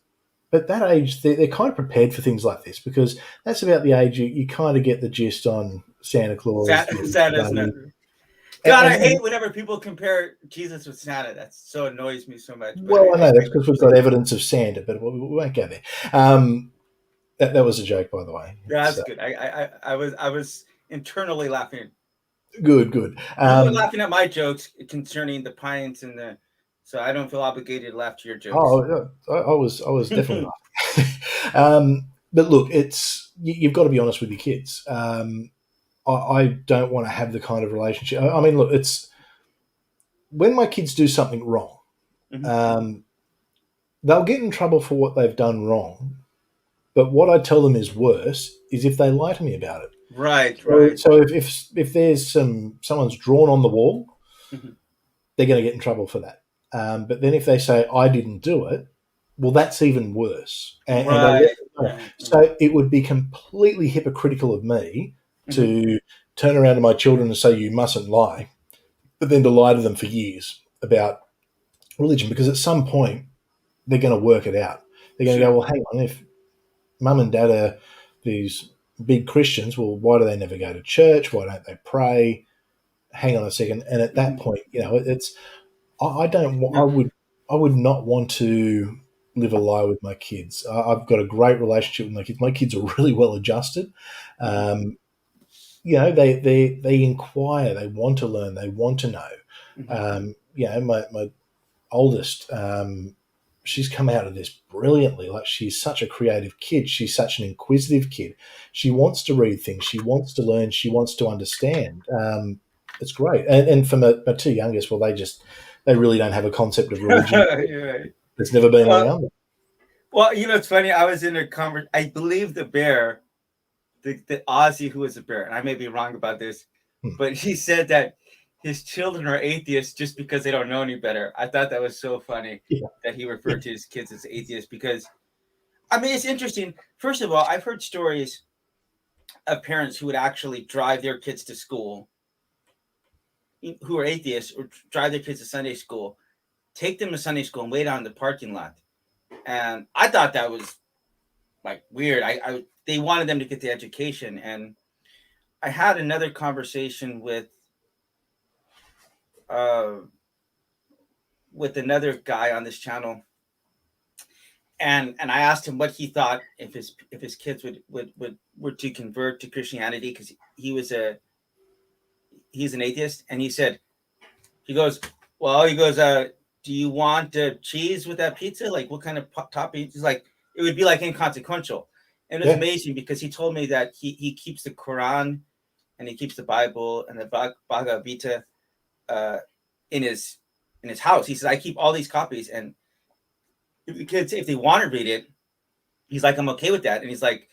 at that age, they're kind of prepared for things like this, because that's about the age you kind of get the gist on Santa Claus. Santa. God, I hate whenever people compare Jesus with Santa. That so annoys me so much. Well, I know that's because we've got evidence of Santa, but we won't go there. That was a joke, by the way. Yeah, that's good. I was internally laughing. Good. You were laughing at my jokes concerning the pints so I don't feel obligated to laugh to your jokes. Oh, I was definitely But look, you've got to be honest with your kids. I don't want to have the kind of relationship. I mean, look, it's when my kids do something wrong, Mhm. they'll get in trouble for what they've done wrong. But what I tell them is worse is if they lie to me about it. Right, So, right. so if there's someone's drawn on the wall, Mhm. they're going to get in trouble for that. But then if they say I didn't do it, well, that's even worse. And I let Right, them know. right, right. So it would be completely hypocritical of me Mhm. to turn around to my children and say you mustn't lie, but then to lie to them for years about religion, because at some point they're going to work it out. They're going to Sure. go, well, hang on, if mum and dad are these big Christians, well, why do they never go to church? Why don't they pray? Hang on a second. And at that Mhm. point, it's I don't No. I would not want to live a lie with my kids. I've got a great relationship with my kids. My kids are really well adjusted. Mhm. Um, they inquire, they want to learn, they want to know. Mhm. My oldest, she's come out of this brilliantly. Like, she's such a creative kid. She's such an inquisitive kid. She wants to read things. She wants to learn. She wants to understand. It's great. And for my two youngest, well, they really don't have a concept of religion. You're right. It's never been Well, around them. well, it's funny. I was in a conversation. I believe the bear, the Aussie who was a bear, and I may be wrong about this, Hmm. but he said that his children are atheists just because they don't know any better. I thought that was so funny Yeah. that he referred to his kids as atheists because, I mean, it's interesting. First of all, I've heard stories of parents who would actually drive their kids to school who are atheists or drive their kids to Sunday school, take them to Sunday school and wait out in the parking lot. And I thought that was like weird. They wanted them to get the education. And I had another conversation uh with another guy on this channel, and I asked him what he thought if his kids would were to convert to Christianity because he's an atheist, and he goes, well, do you want cheese with that pizza? Like, what kind of topping? He's like, it would be like inconsequential. And it was Yeah. amazing because he told me that he keeps the Quran and he keeps the Bible and the Bhagavad Gita uh, in his house. He says, I keep all these copies, and if the kids, if they want to read it, he's like, I'm okay with that. And he's like,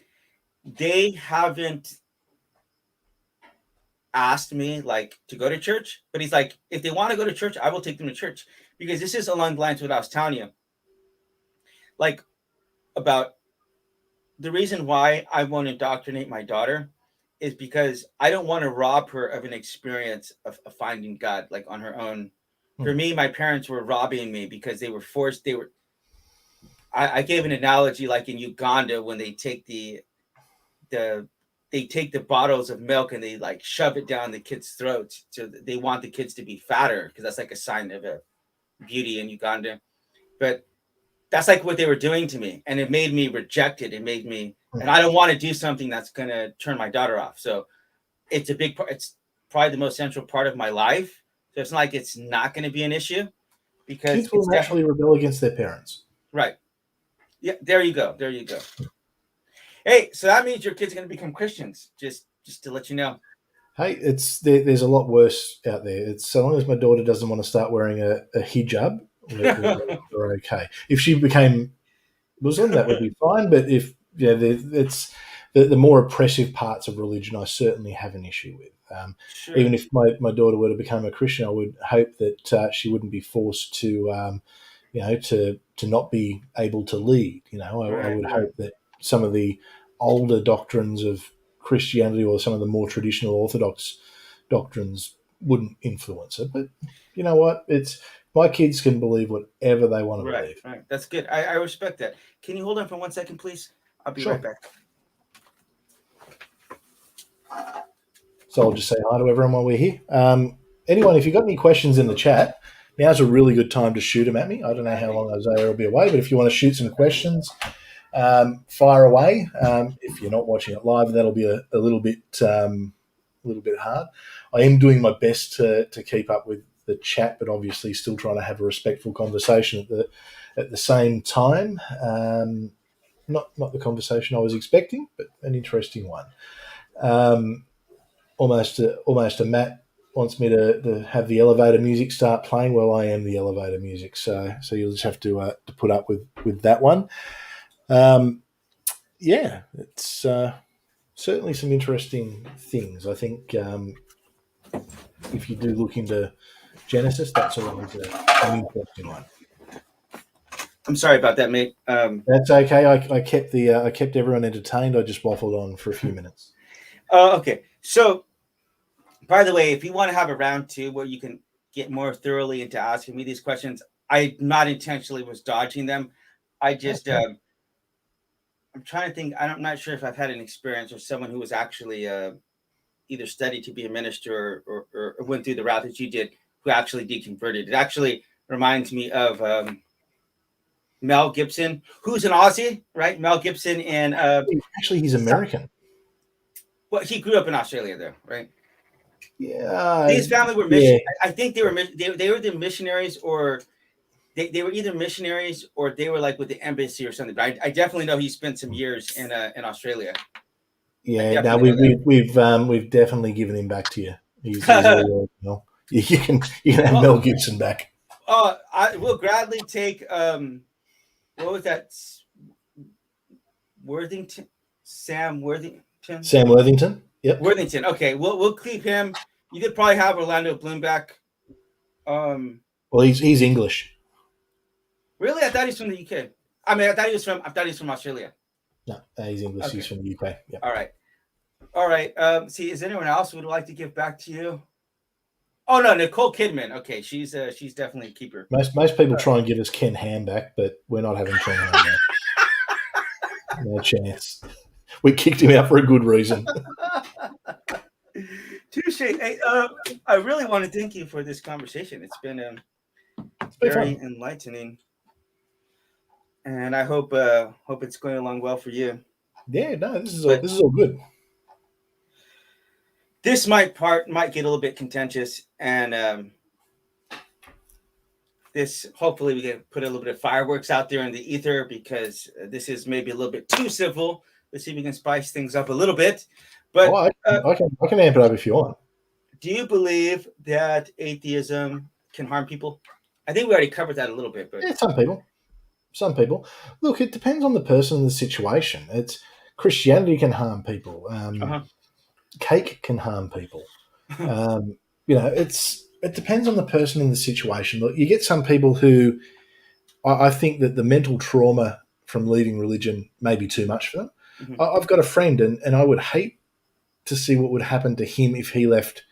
they haven't asked me like to go to church, but he's like, if they want to go to church, I will take them to church because this is along the lines of what I was telling you, like about the reason why I want to indoctrinate my daughter is because I don't want to rob her of an experience of finding God like on her own. Hmm. For me, my parents were robbing me because they were forced. I gave an analogy like in Uganda when the they take the bottles of milk and they like shove it down the kids' throats. So they want the kids to be fatter because that's like a sign of a beauty in Uganda. But that's like what they were doing to me, and it made me reject it. It made me, Hmm. and I don't want to do something that's gonna turn my daughter off. So it's a big part. It's probably the most central part of my life. So it's not like it's not going to be an issue because Kids will it's definitely naturally rebel against their parents. right. Yeah, there you go. There you go. Hey, so that means your kids are going to become Christians. Just to let you know. Hey, there's a lot worse out there. It's so long as my daughter doesn't want to start wearing a hijab, we're okay. If she became Muslim, that would be fine. But if it's the more oppressive parts of religion, I certainly have an issue with. Sure. Even if my daughter were to become a Christian, I would hope that she wouldn't be forced to not be able to lead. I Right. would Right. hope that some of the older doctrines of Christianity or some of the more traditional Orthodox doctrines wouldn't influence it. But you know what? It's my kids can believe whatever they want to Right. believe. Right. That's good. I respect that. Can you hold on for 1 second, please? I'll be right Sure. back. So I'll just say hi to everyone while we're here. Anyone, if you've got any questions in the chat, now's a really good time to shoot them at me. I don't know how long Isaiah will be away, but if you want to shoot some questions, fire away. If you're not watching it live, that'll be a little bit hard. I am doing my best to keep up with the chat, but obviously still trying to have a respectful conversation at the same time. not the conversation I was expecting, but an interesting one. Almost a Matt wants me to have the elevator music start playing. Well, I am the elevator music, so you'll just have to put up with that one. Yeah, it's certainly some interesting things. I think if you do look into Genesis, that's always an interesting one. I'm sorry about that, mate. That's okay. I kept everyone entertained. I just waffled on for a few minutes. Okay. So, by the way, if you want to have a round two where you can get more thoroughly into asking me these questions, I not intentionally was dodging them. I just, I'm trying to think. I'm not sure if I've had an experience with someone who was actually either studied to be a minister or went through the route that you did, who actually deconverted. It actually reminds me of Mel Gibson, who's an Aussie, right? Mel Gibson, and actually, he's American. Well, he grew up in Australia, though, right? Yeah, His family were mission. I think they were the missionaries, or they were either missionaries or they were like with the embassy or something. But I definitely know he spent some years in Australia. Yeah, no, we've definitely given him back to you. He's all well. You can have Mel Gibson back. I will gladly take what was that? Worthington, Sam Worthington. Sam Worthington. Yep. Worthington. Okay, we'll keep him. You could probably have Orlando Bloom back. Well, he's English. Really? I thought he's from the UK. I mean, I thought he's from Australia. No, he's English. Okay. He's from the UK. Yep. All right. See, is anyone else who would like to give back to you? Oh no, Nicole Kidman. Okay, she's definitely a keeper. Most people try and give us Ken Ham back, but we're not having Ken Ham back. No chance. We kicked him out for a good reason. Touche. Hey, I really want to thank you for this conversation. It's been very enlightening, and I hope it's going along well for you. Yeah, no, this is all good. This might get a little bit contentious, and this hopefully we can put a little bit of fireworks out there in the ether, because this is maybe a little bit too civil. Let's see if we can spice things up a little bit. But I can amp it up if you want. Do you believe that atheism can harm people? I think we already covered that a little bit. But yeah, some people. Look, it depends on the person and the situation. It's Christianity can harm people. Cake can harm people. It depends on the person and the situation. Look, you get some people who I think that the mental trauma from leaving religion may be too much for them. Mm-hmm. I've got a friend, and I would hate to see what would happen to him if he left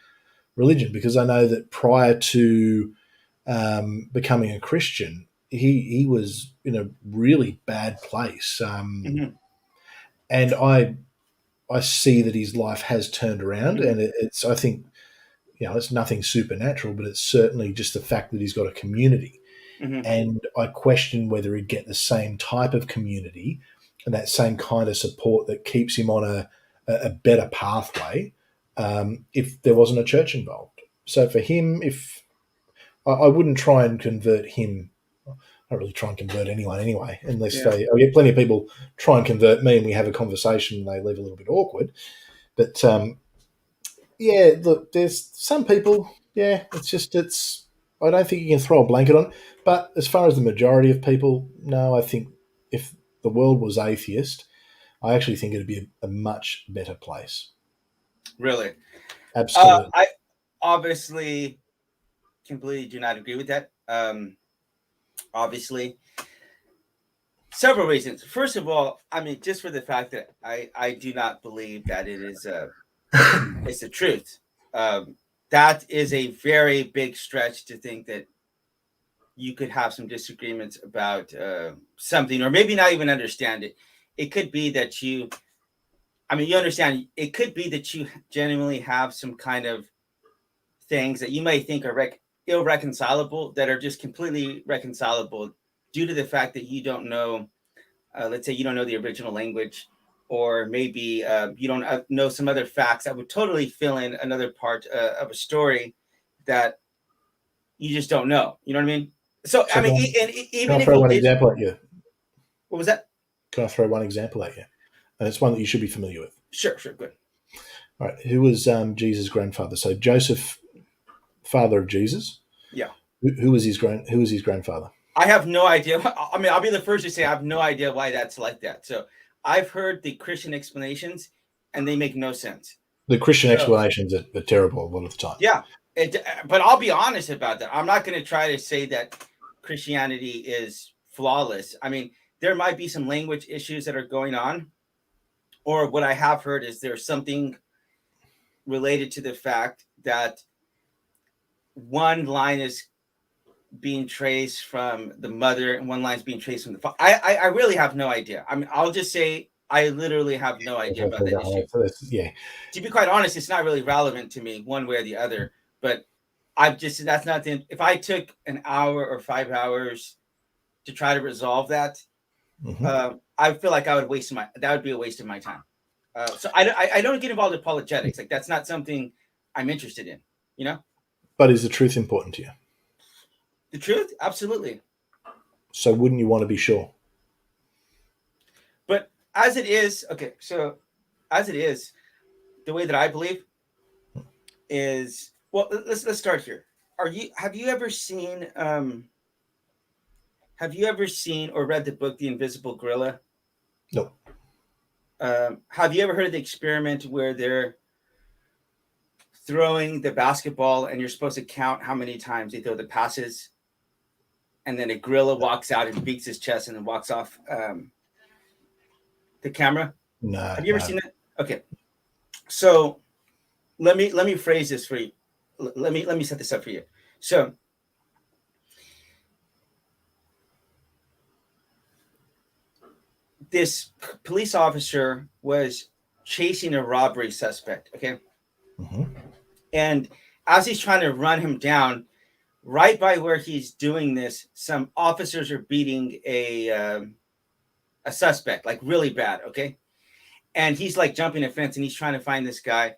religion, because I know that prior to becoming a Christian, he was in a really bad place. And I see that his life has turned around, and it's, I think, it's nothing supernatural, but it's certainly just the fact that he's got a community. And I question whether he'd get the same type of community and that same kind of support that keeps him on a better pathway if there wasn't a church involved. So for him, if I wouldn't try and convert him, I don't really try and convert anyone anyway, unless I get plenty of people try and convert me and we have a conversation and they leave a little bit awkward. But look, there's some people, I don't think you can throw a blanket on. But as far as the majority of people, no, I think if the world was atheist, I actually think it'd be a much better place. Really? Absolutely. I obviously completely do not agree with that. Obviously, several reasons. First of all, I mean, just for the fact that I do not believe that it is it's the truth. That is a very big stretch to think that you could have some disagreements about something, or maybe not even understand it. It could be that you understand, it could be that you genuinely have some kind of things that you may think are irreconcilable that are just completely reconcilable due to the fact that you don't know, let's say you don't know the original language, or maybe you don't know some other facts that would totally fill in another part of a story that you just don't know. You know what I mean? So I mean, even if throw one example at you. What was that? Can I throw one example at you? And it's one that you should be familiar with. Sure, good. All right. Who was Jesus' grandfather? So Joseph, father of Jesus. Yeah. Who was his grandfather? I have no idea. I mean, I'll be the first to say I have no idea why that's like that. So I've heard the Christian explanations, and they make no sense. The Christian explanations are terrible a lot of the time. Yeah, but I'll be honest about that. I'm not going to try to say that Christianity is flawless. I mean, there might be some language issues that are going on, or what I have heard is there's something related to the fact that one line is being traced from the mother and one line is being traced from the father. I really have no idea. I mean, I'll just say I literally have no idea about that issue. Yeah. To be quite honest, it's not really relevant to me one way or the other. But that's not the. If I took an hour or 5 hours to try to resolve that, I feel like that would be a waste of my time. So I don't get involved in apologetics. Like, that's not something I'm interested in. You know. But is the truth important to you? The truth, absolutely. So wouldn't you want to be sure? But as it is, okay. So as it is, the way that I believe is, well, let's start here. Have you ever seen or read the book The Invisible Gorilla? No. Have you ever heard of the experiment where they're throwing the basketball and you're supposed to count how many times they throw the passes, and then a gorilla walks out and beats his chest and then walks off the camera? No. Have you ever seen that? Okay. So let me phrase this for you. Let me set this up for you. So this police officer was chasing a robbery suspect. Okay. And as he's trying to run him down, right by where he's doing this, some officers are beating a suspect, like really bad. Okay. And he's like jumping a fence and he's trying to find this guy.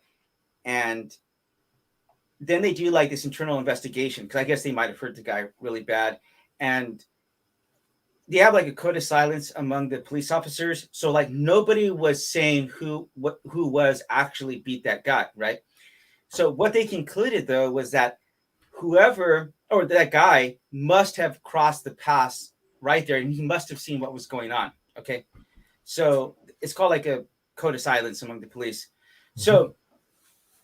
And then they do like this internal investigation, because I guess they might have hurt the guy really bad. And they have like a code of silence among the police officers. So like nobody was saying who was actually beat that guy. Right. So what they concluded, though, was that whoever or that guy must have crossed the path right there, and he must have seen what was going on. Okay. So it's called like a code of silence among the police. So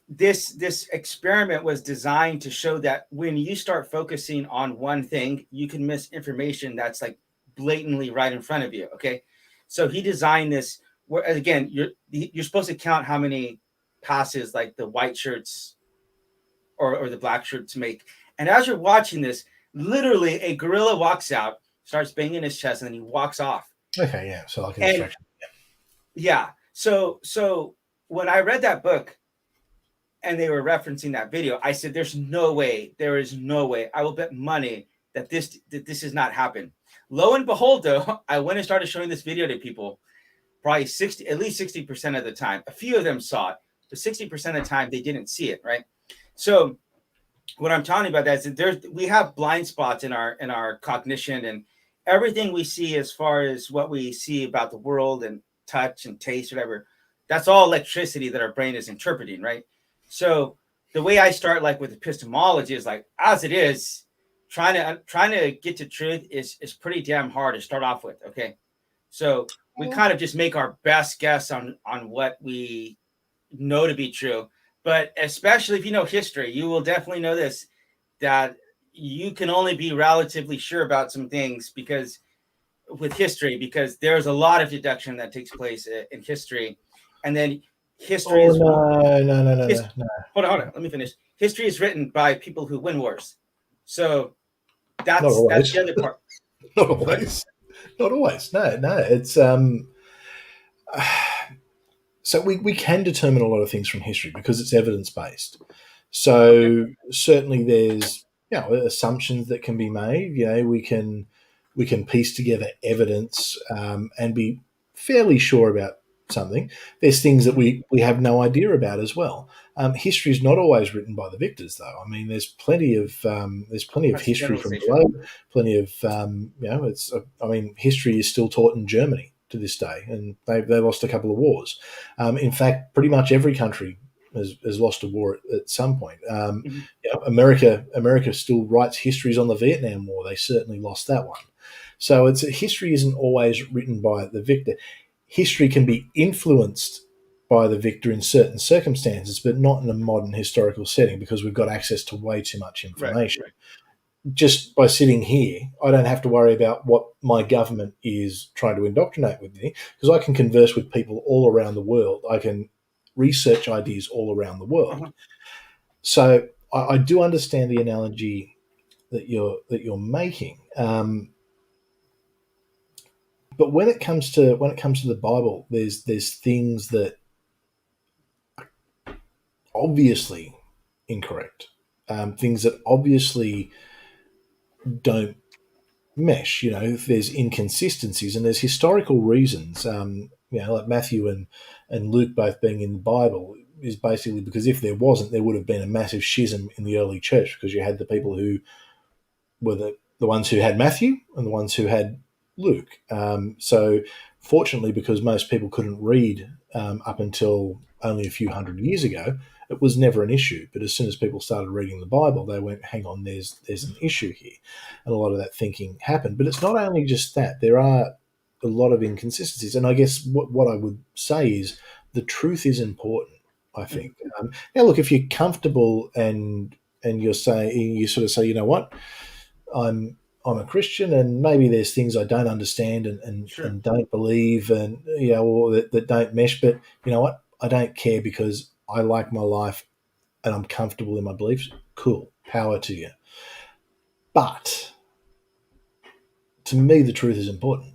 this experiment was designed to show that when you start focusing on one thing, you can miss information that's like blatantly right in front of you. Okay. So he designed this where, again, you're supposed to count how many passes like the white shirts or the black shirts make. And as you're watching this, literally a gorilla walks out, starts banging his chest, and then he walks off. Okay, yeah. So like an instruction. Yeah. So when I read that book and they were referencing that video, I said, there is no way. I will bet money that this has not happened. Lo and behold, though, I went and started showing this video to people, probably at least 60% of the time. A few of them saw it, but 60% of the time they didn't see it, right? So what I'm talking about is that we have blind spots in our cognition, and everything we see as far as what we see about the world and touch and taste, whatever, that's all electricity that our brain is interpreting, right? So the way I start, like with epistemology, is like, as it is, trying to get to truth is pretty damn hard to start off with. Okay. So we kind of just make our best guess on what we know to be true. But especially if you know history, you will definitely know this, that you can only be relatively sure about some things because there's a lot of deduction that takes place in history. And then history is... No. Hold on. Let me finish. History is written by people who win wars. So that's the other part. Not always. No. It's so we can determine a lot of things from history because it's evidence-based. So certainly there's assumptions that can be made. We can piece together evidence and be fairly sure about something. There's things that we have no idea about as well. History is not always written by the victors, though. I mean, there's plenty of history from below. Plenty of history is still taught in Germany. to this day, and they lost a couple of wars. In fact, pretty much every country has lost a war at some point. America still writes histories on the Vietnam War. They certainly lost that one. So history isn't always written by the victor. History can be influenced by the victor in certain circumstances, but not in a modern historical setting, because we've got access to way too much information. Right. Just by sitting here, I don't have to worry about what my government is trying to indoctrinate with me, because I can converse with people all around the world. I can research ideas all around the world. Uh-huh. So I do understand the analogy that you're making. But when it comes to the Bible, there's things that are obviously incorrect, things that obviously don't mesh. There's inconsistencies and there's historical reasons. Like Matthew and Luke both being in the Bible is basically because if there wasn't, there would have been a massive schism in the early church, because you had the people who were the ones who had Matthew and the ones who had Luke. So fortunately, because most people couldn't read up until only a few hundred years ago, it was never an issue. But as soon as people started reading the Bible, they went, hang on, there's an issue here. And a lot of that thinking happened. But it's not only just that. There are a lot of inconsistencies. And I guess what I would say is the truth is important, I think. Now, look, if you're comfortable and you sort of say, you know what, I'm a Christian, and maybe there's things I don't understand and don't believe, and or that don't mesh. But you know what? I don't care, because I like my life and I'm comfortable in my beliefs. Cool, power to you. But to me, the truth is important.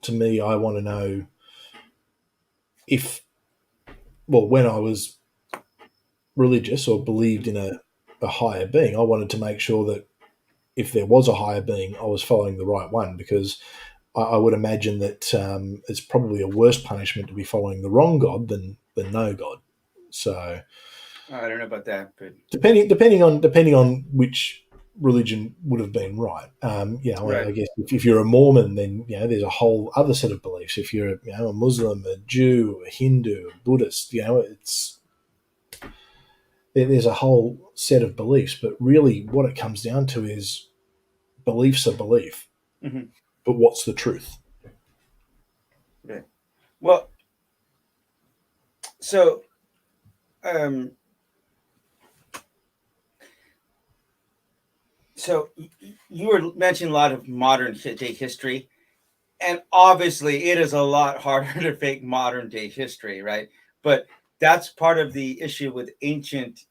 To me, I want to know when I was religious or believed in a higher being, I wanted to make sure that if there was a higher being, I was following the right one, because I would imagine that it's probably a worse punishment to be following the wrong God than no God. So I don't know about that, but depending on which religion would have been right. Right. I guess if you're a Mormon, then there's a whole other set of beliefs. If you're a Muslim, a Jew, a Hindu, a Buddhist, there's a whole set of beliefs. But really, what it comes down to is beliefs are belief. Mm-hmm. But what's the truth? Yeah. Well, so you were mentioning a lot of modern day history, and obviously it is a lot harder to fake modern day history, right? But that's part of the issue with ancient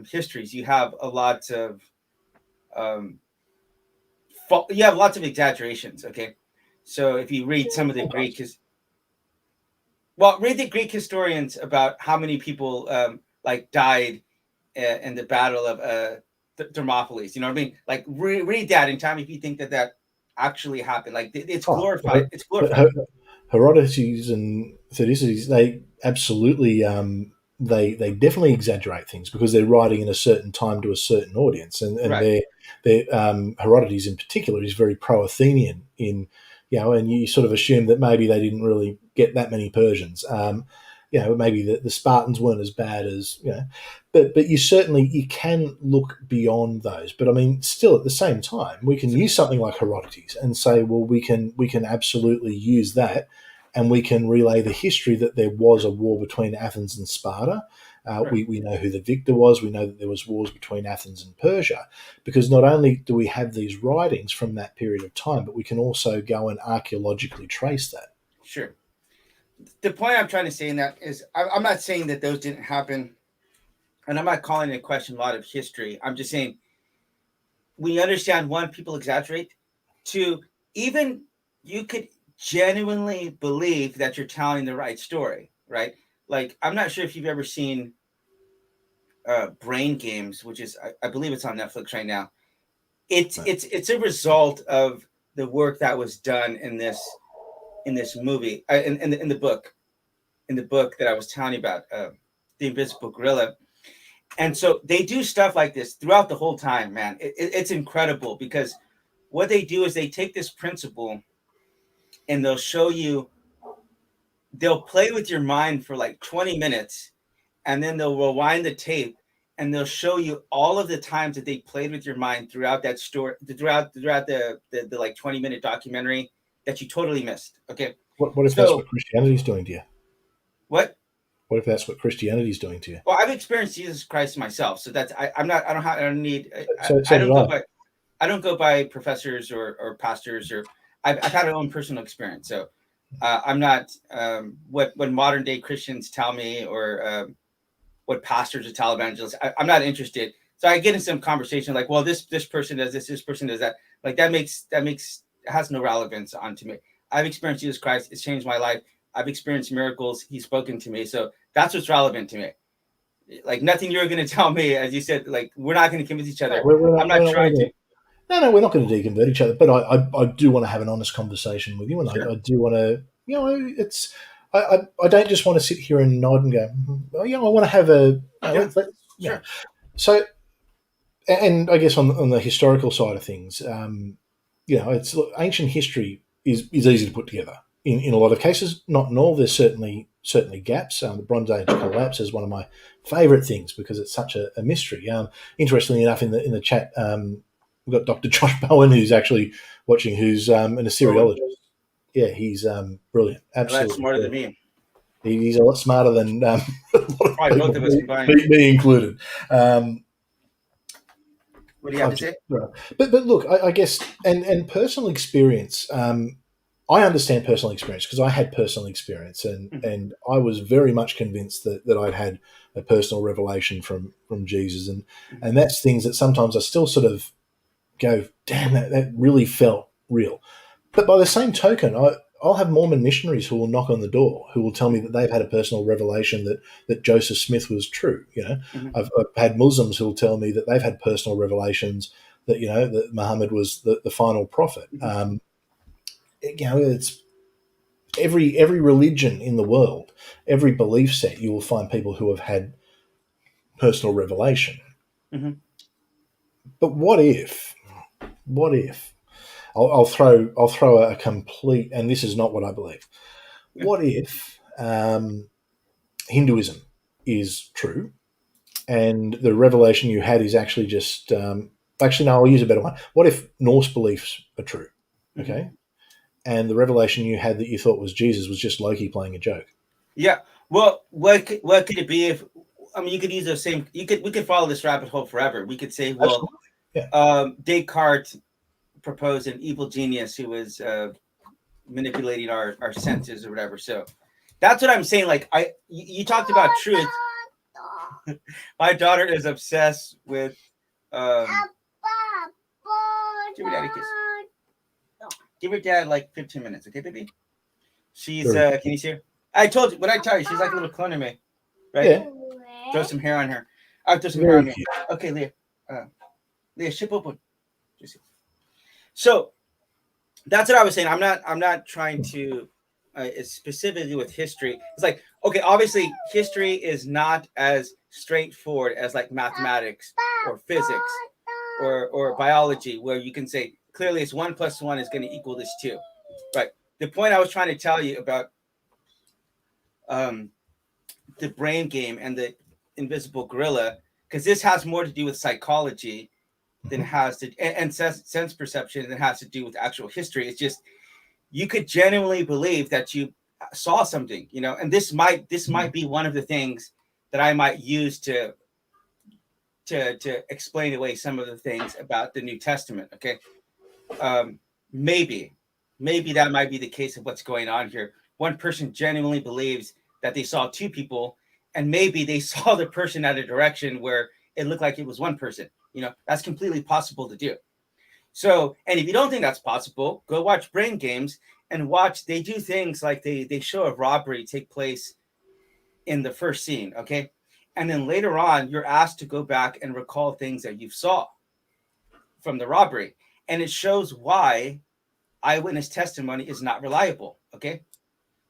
histories. You have a lot of you have lots of exaggerations. Okay, so if you read some of the Greek read the Greek historians about how many people died in the battle of Thermopylae. You know what I mean? Like read that and tell me if you think that actually happened. Like it's glorified. It's glorified. Herodotus and Thucydides, they absolutely they definitely exaggerate things, because they're writing in a certain time to a certain audience, and Right. their Herodotus in particular is very pro-Athenian in, and you sort of assume that maybe they didn't really get that many Persians. Maybe the Spartans weren't as bad as, but you can look beyond those. But I mean, still at the same time, we can use something like Herodotus and say, well, we can absolutely use that, and we can relay the history that there was a war between Athens and Sparta. Right. We know who the victor was. We know that there was wars between Athens and Persia, because not only do we have these writings from that period of time, but we can also go and archaeologically trace that. Sure. The point I'm trying to say in that is I'm not saying that those didn't happen, and I'm not calling into question a lot of history. I'm just saying we understand, one, people exaggerate. Two, even you could genuinely believe that you're telling the right story, right? Like, I'm not sure if you've ever seen Brain Games, which is I believe it's on Netflix right now. It's a result of the work that was done in this movie, in the book that I was telling you about, The Invisible Gorilla. And so they do stuff like this throughout the whole time, man. It's incredible, because what they do is they take this principle and they'll show you they'll play with your mind for like 20 minutes, and then they'll rewind the tape, and they'll show you all of the times that they played with your mind throughout that story, throughout the like 20-minute documentary that you totally missed. Okay. What if that's what Christianity's doing to you? What? What if that's what Christianity's doing to you? Well, I've experienced Jesus Christ myself, so that's I don't go by professors or pastors, or I've had my own personal experience. So I'm not what modern day Christians tell me, or what pastors or televangelists. I'm not interested. So I get in some conversation like, well, this person does this person does that. Like that has no relevance onto me. I've experienced Jesus Christ. It's changed my life. I've experienced miracles. He's spoken to me. So that's what's relevant to me. Like nothing you're going to tell me, as you said, like we're not going to convince each other. I'm not trying to. No, we're not going to deconvert each other. But I do want to have an honest conversation with you, and sure. I do want to, it's. I don't just want to sit here and nod and go, oh, I want to have a. Sure. So, and I guess on the historical side of things, it's ancient history is easy to put together in a lot of cases. Not in all. There's certainly gaps. The Bronze Age collapse is one of my favourite things because it's such a mystery. Interestingly enough, in the chat, we've got Dr. Josh Bowen, who's actually watching, who's an Assyriologist. Yeah, he's brilliant. Absolutely, that's smarter than me. He's a lot smarter than probably both of us combined, me included. What do you have to say? But look, I guess, and personal experience. I understand personal experience because I had personal experience, and I was very much convinced that I'd had a personal revelation from Jesus, and that's things that sometimes I still sort of go, damn, that really felt real. But by the same token, I'll have Mormon missionaries who will knock on the door, who will tell me that they've had a personal revelation that Joseph Smith was true. I've had Muslims who will tell me that they've had personal revelations that that Muhammad was the final prophet. It's every religion in the world, every belief set, you will find people who have had personal revelation. Mm-hmm. But what if? I'll throw a complete, and this is not what I believe. What if Hinduism is true, and the revelation you had is actually just actually no, I'll use a better one. What if Norse beliefs are true? Okay, and the revelation you had that you thought was Jesus was just Loki playing a joke? Yeah. Well, what could it be if? I mean, you could use the same. We could follow this rabbit hole forever. We could say, well, Descartes proposed an evil genius who was manipulating our senses or whatever. So that's what I'm saying. Like you talked about truth. My daughter is obsessed with. Give her daddy a kiss. Give her dad like 15 minutes, okay, baby? She's can you see her? I told you, what I tell you, she's like a little clone of me, right? Yeah. Throw some hair on her. I'll throw some hair on me. Okay, Leah. Leah, ship open. So that's what I was saying. I'm not trying to specifically with history. It's like, okay, obviously history is not as straightforward as like mathematics or physics or biology, where you can say clearly it's 1 + 1 is going to equal this 2. But the point I was trying to tell you about the brain game and the invisible gorilla, because this has more to do with psychology than it has to, and sense perception than it has to do with actual history. It's just you could genuinely believe that you saw something, and this might be one of the things that I might use to explain away some of the things about the New Testament. Okay, maybe that might be the case of what's going on here. One person genuinely believes that they saw two people, and maybe they saw the person at a direction where it looked like it was one person. That's completely possible to do. So, and if you don't think that's possible, go watch Brain Games and watch. They do things like they show a robbery take place in the first scene, okay? And then later on, you're asked to go back and recall things that you saw from the robbery. And it shows why eyewitness testimony is not reliable, okay?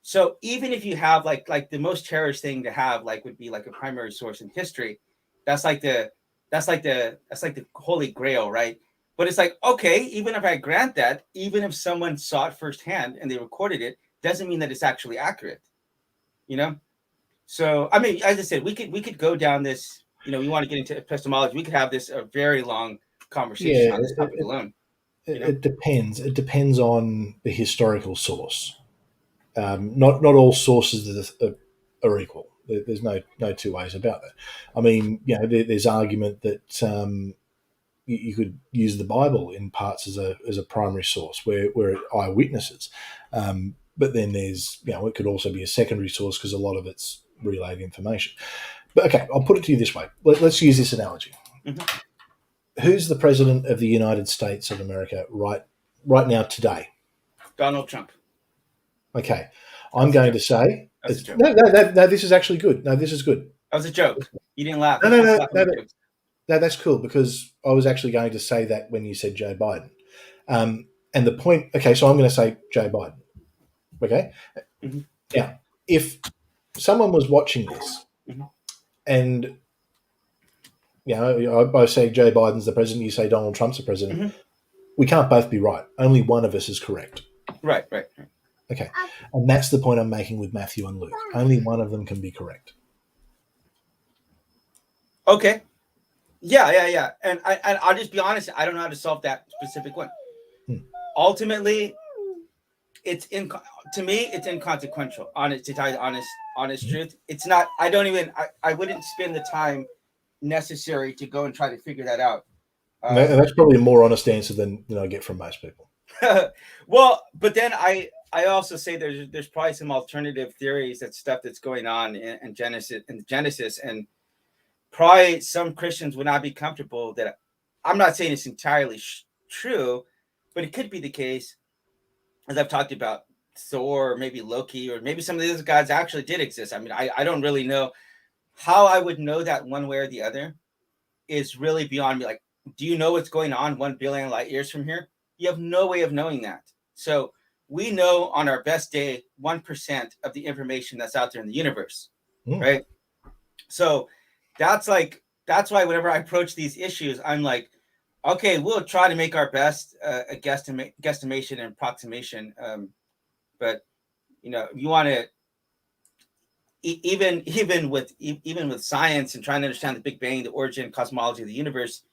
So even if you have like the most cherished thing to have would be like a primary source in history, that's like the holy grail, right? But it's like, okay, even if I grant that, even if someone saw it firsthand and they recorded it, doesn't mean that it's actually accurate. you know? So, I mean, as I said, we could go down this, we want to get into epistemology. We could have this a very long conversation Yeah, on this topic alone. it depends. It depends on the historical source. Not all sources are equal. There's no two ways about that. I mean, there's argument that you could use the Bible in parts as a primary source where eyewitnesses. But then there's, it could also be a secondary source because a lot of it's relayed information. But okay, I'll put it to you this way. Let's use this analogy. Mm-hmm. Who's the president of the United States of America right now today? Donald Trump. Okay, I'm going to say no. This is actually good. No, this is good. That was a joke. You didn't laugh. No, that's cool because I was actually going to say that when you said Joe Biden. And the point. Okay, so I'm going to say Joe Biden. Okay. Mm-hmm. Now, if someone was watching this, mm-hmm. and I say Joe Biden's the president, you say Donald Trump's the president, mm-hmm. we can't both be right. Only one of us is correct. Right. Okay. And that's the point I'm making with Matthew and Luke. Only one of them can be correct. Okay. Yeah. And I'll just be honest, I don't know how to solve that specific one. Ultimately, to me, it's inconsequential. To tell you the honest truth. It's not, I wouldn't spend the time necessary to go and try to figure that out. And that's probably a more honest answer than I get from most people. Well, but then I also say there's probably some alternative theories, that stuff that's going on in Genesis, and probably some Christians would not be comfortable that. I'm not saying it's entirely true, but it could be the case, as I've talked about Thor, or maybe Loki, or maybe some of these gods actually did exist. I mean, I don't really know how I would know that one way or the other. Is really beyond me. Like, do you know what's going on 1 billion light years from here? You have no way of knowing that. So we know on our best day 1% of the information that's out there in the universe, right? So that's why whenever I approach these issues, I'm like, okay, we'll try to make our best a guesstimation and approximation. But you want to even with science and trying to understand the Big Bang, the origin, cosmology of the universe,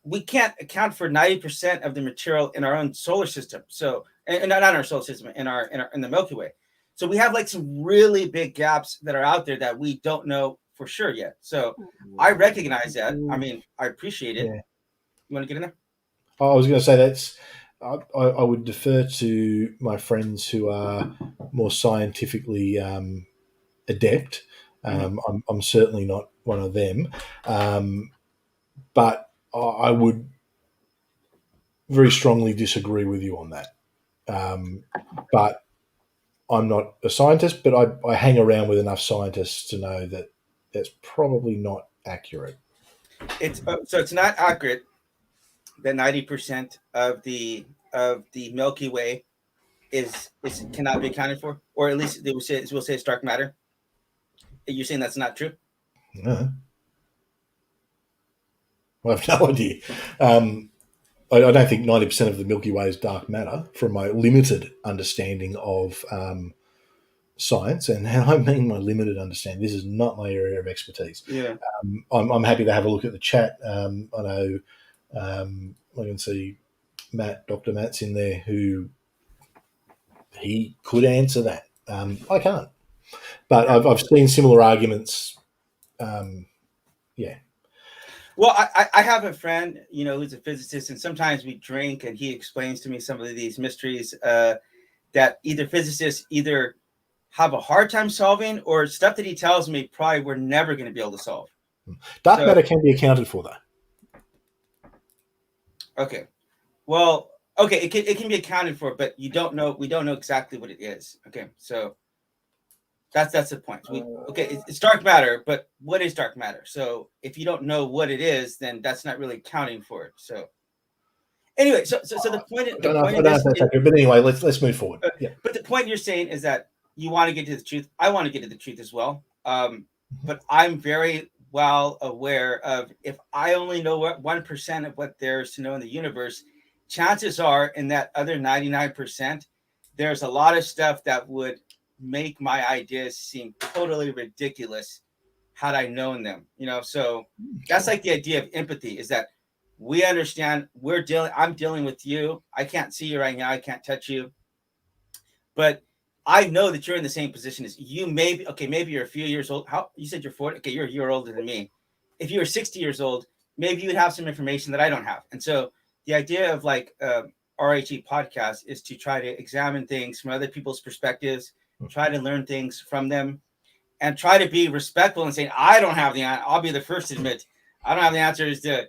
we can't account for 90% of the material in our own solar system. So, and not in our solar system, in the Milky Way. So we have like some really big gaps that are out there that we don't know for sure yet. So I recognize that. I mean, I appreciate it. Yeah. You want to get in there? I was going to say I would defer to my friends who are more scientifically adept. I'm certainly not one of them. But I would very strongly disagree with you on that. But I'm not a scientist, but I hang around with enough scientists to know that that's probably not accurate. It's not accurate that 90% of the Milky Way is cannot be accounted for, or at least we'll say it's dark matter. You're saying that's not true? No. I have no idea. I don't think 90% of the Milky Way is dark matter from my limited understanding of science. And I mean my limited understanding. This is not my area of expertise. Yeah. I'm happy to have a look at the chat. I know I can see Dr. Matt's in there, who he could answer that. I can't. But I've seen similar arguments. Yeah. Well, I have a friend, who's a physicist, and sometimes we drink, and he explains to me some of these mysteries that physicists either have a hard time solving, or stuff that he tells me probably we're never going to be able to solve. Dark matter can be accounted for, though. Okay. Well, okay, it can be accounted for, but we don't know exactly what it is. Okay, so that's the point. It's dark matter, but what is dark matter? So if you don't know what it is, then that's not really accounting for it. So anyway, so the point. But anyway, let's move forward. Yeah. But the point you're saying is that you want to get to the truth. I want to get to the truth as well. But I'm very well aware of, if I only know what 1% of what there is to know in the universe, chances are in that other 99%, there's a lot of stuff that would make my ideas seem totally ridiculous had I known them, so that's like the idea of empathy, is that we understand I'm dealing with you. I can't see you right now. I can't touch you, but I know that you're in the same position as you. Maybe you're a few years old. How you said you're 40? Okay, you're a year older than me. If you were 60 years old, maybe you'd have some information that I don't have. And so the idea of like RHE Podcast is to try to examine things from other people's perspectives, try to learn things from them, and try to be respectful and say, I don't have the answer. I'll be the first to admit I don't have the answers to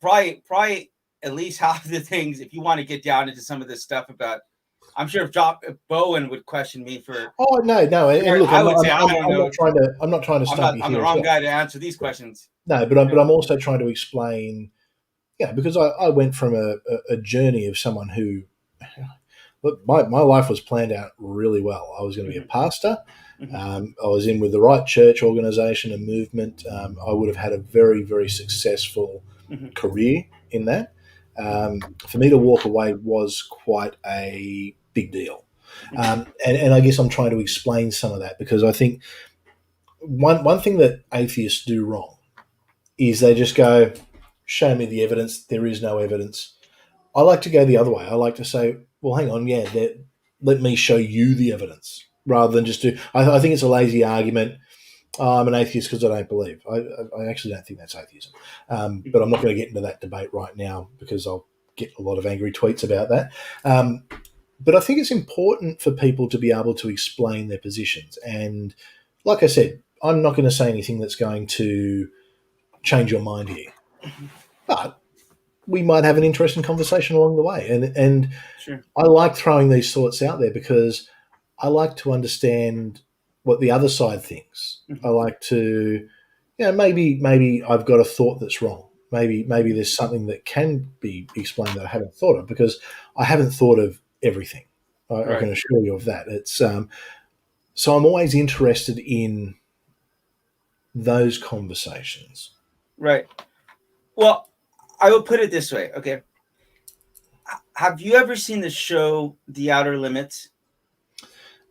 probably at least half the things. If you want to get down into some of this stuff about, I'm sure if Bowen would question me for. Oh no! And look, I would say I don't know. I'm not trying to stump you here. I'm the wrong guy to answer these questions. No, but I'm also trying to explain. Yeah, because I went from a journey of someone who, look, my life was planned out really well. I was going to be a pastor. I was in with the right church organization and movement. I would have had a very, very successful career in that. For me to walk away was quite a big deal. And I guess I'm trying to explain some of that, because I think one thing that atheists do wrong is they just go, show me the evidence. There is no evidence. I like to go the other way. I like to say, well, hang on, let me show you the evidence, rather than just do. I think it's a lazy argument. I'm an atheist because I don't believe. I actually don't think that's atheism. But I'm not going to get into that debate right now, because I'll get a lot of angry tweets about that. But I think it's important for people to be able to explain their positions. And like I said, I'm not going to say anything that's going to change your mind here. But we might have an interesting conversation along the way. And sure. I like throwing these thoughts out there because I like to understand what the other side thinks. I like to, maybe I've got a thought that's wrong. Maybe there's something that can be explained that I haven't thought of, because I haven't thought of everything. I can assure you of that. It's so I'm always interested in those conversations. Right. Well, I will put it this way. Okay. Have you ever seen the show The Outer Limits?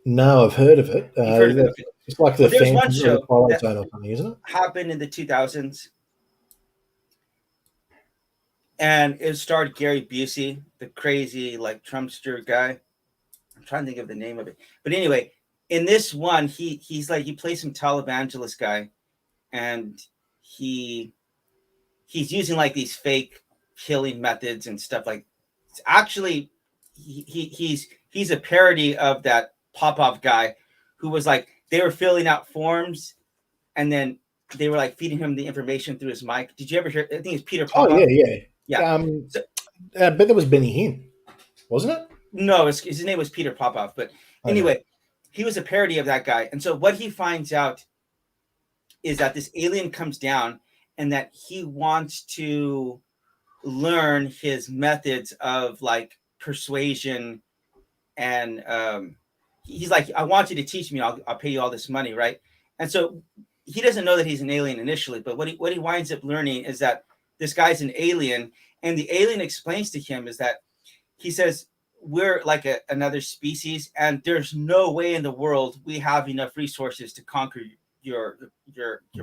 No, I've heard of it. You've heard of it? Okay. It's like the there's one show Twilight Zone or something, isn't it? Happened in the 2000s. And it starred Gary Busey, the crazy like Trumpster guy. I'm trying to think of the name of it. But anyway, in this one, he plays some televangelist guy, and he's using like these fake healing methods and stuff. Like, it's actually he's a parody of that Popov guy who was like, they were filling out forms and then they were like feeding him the information through his mic. Did you ever hear? I think it's Peter Popov. Oh yeah. But that was Benny Hinn, wasn't it? No, his name was Peter Popov. But anyway, he was a parody of that guy. And so what he finds out is that this alien comes down and that he wants to learn his methods of like persuasion. And he's like, I want you to teach me. I'll pay you all this money, right? And so he doesn't know that he's an alien initially, but what he winds up learning is that this guy's an alien, and the alien explains to him is that he says, we're like another species, and there's no way in the world we have enough resources to conquer your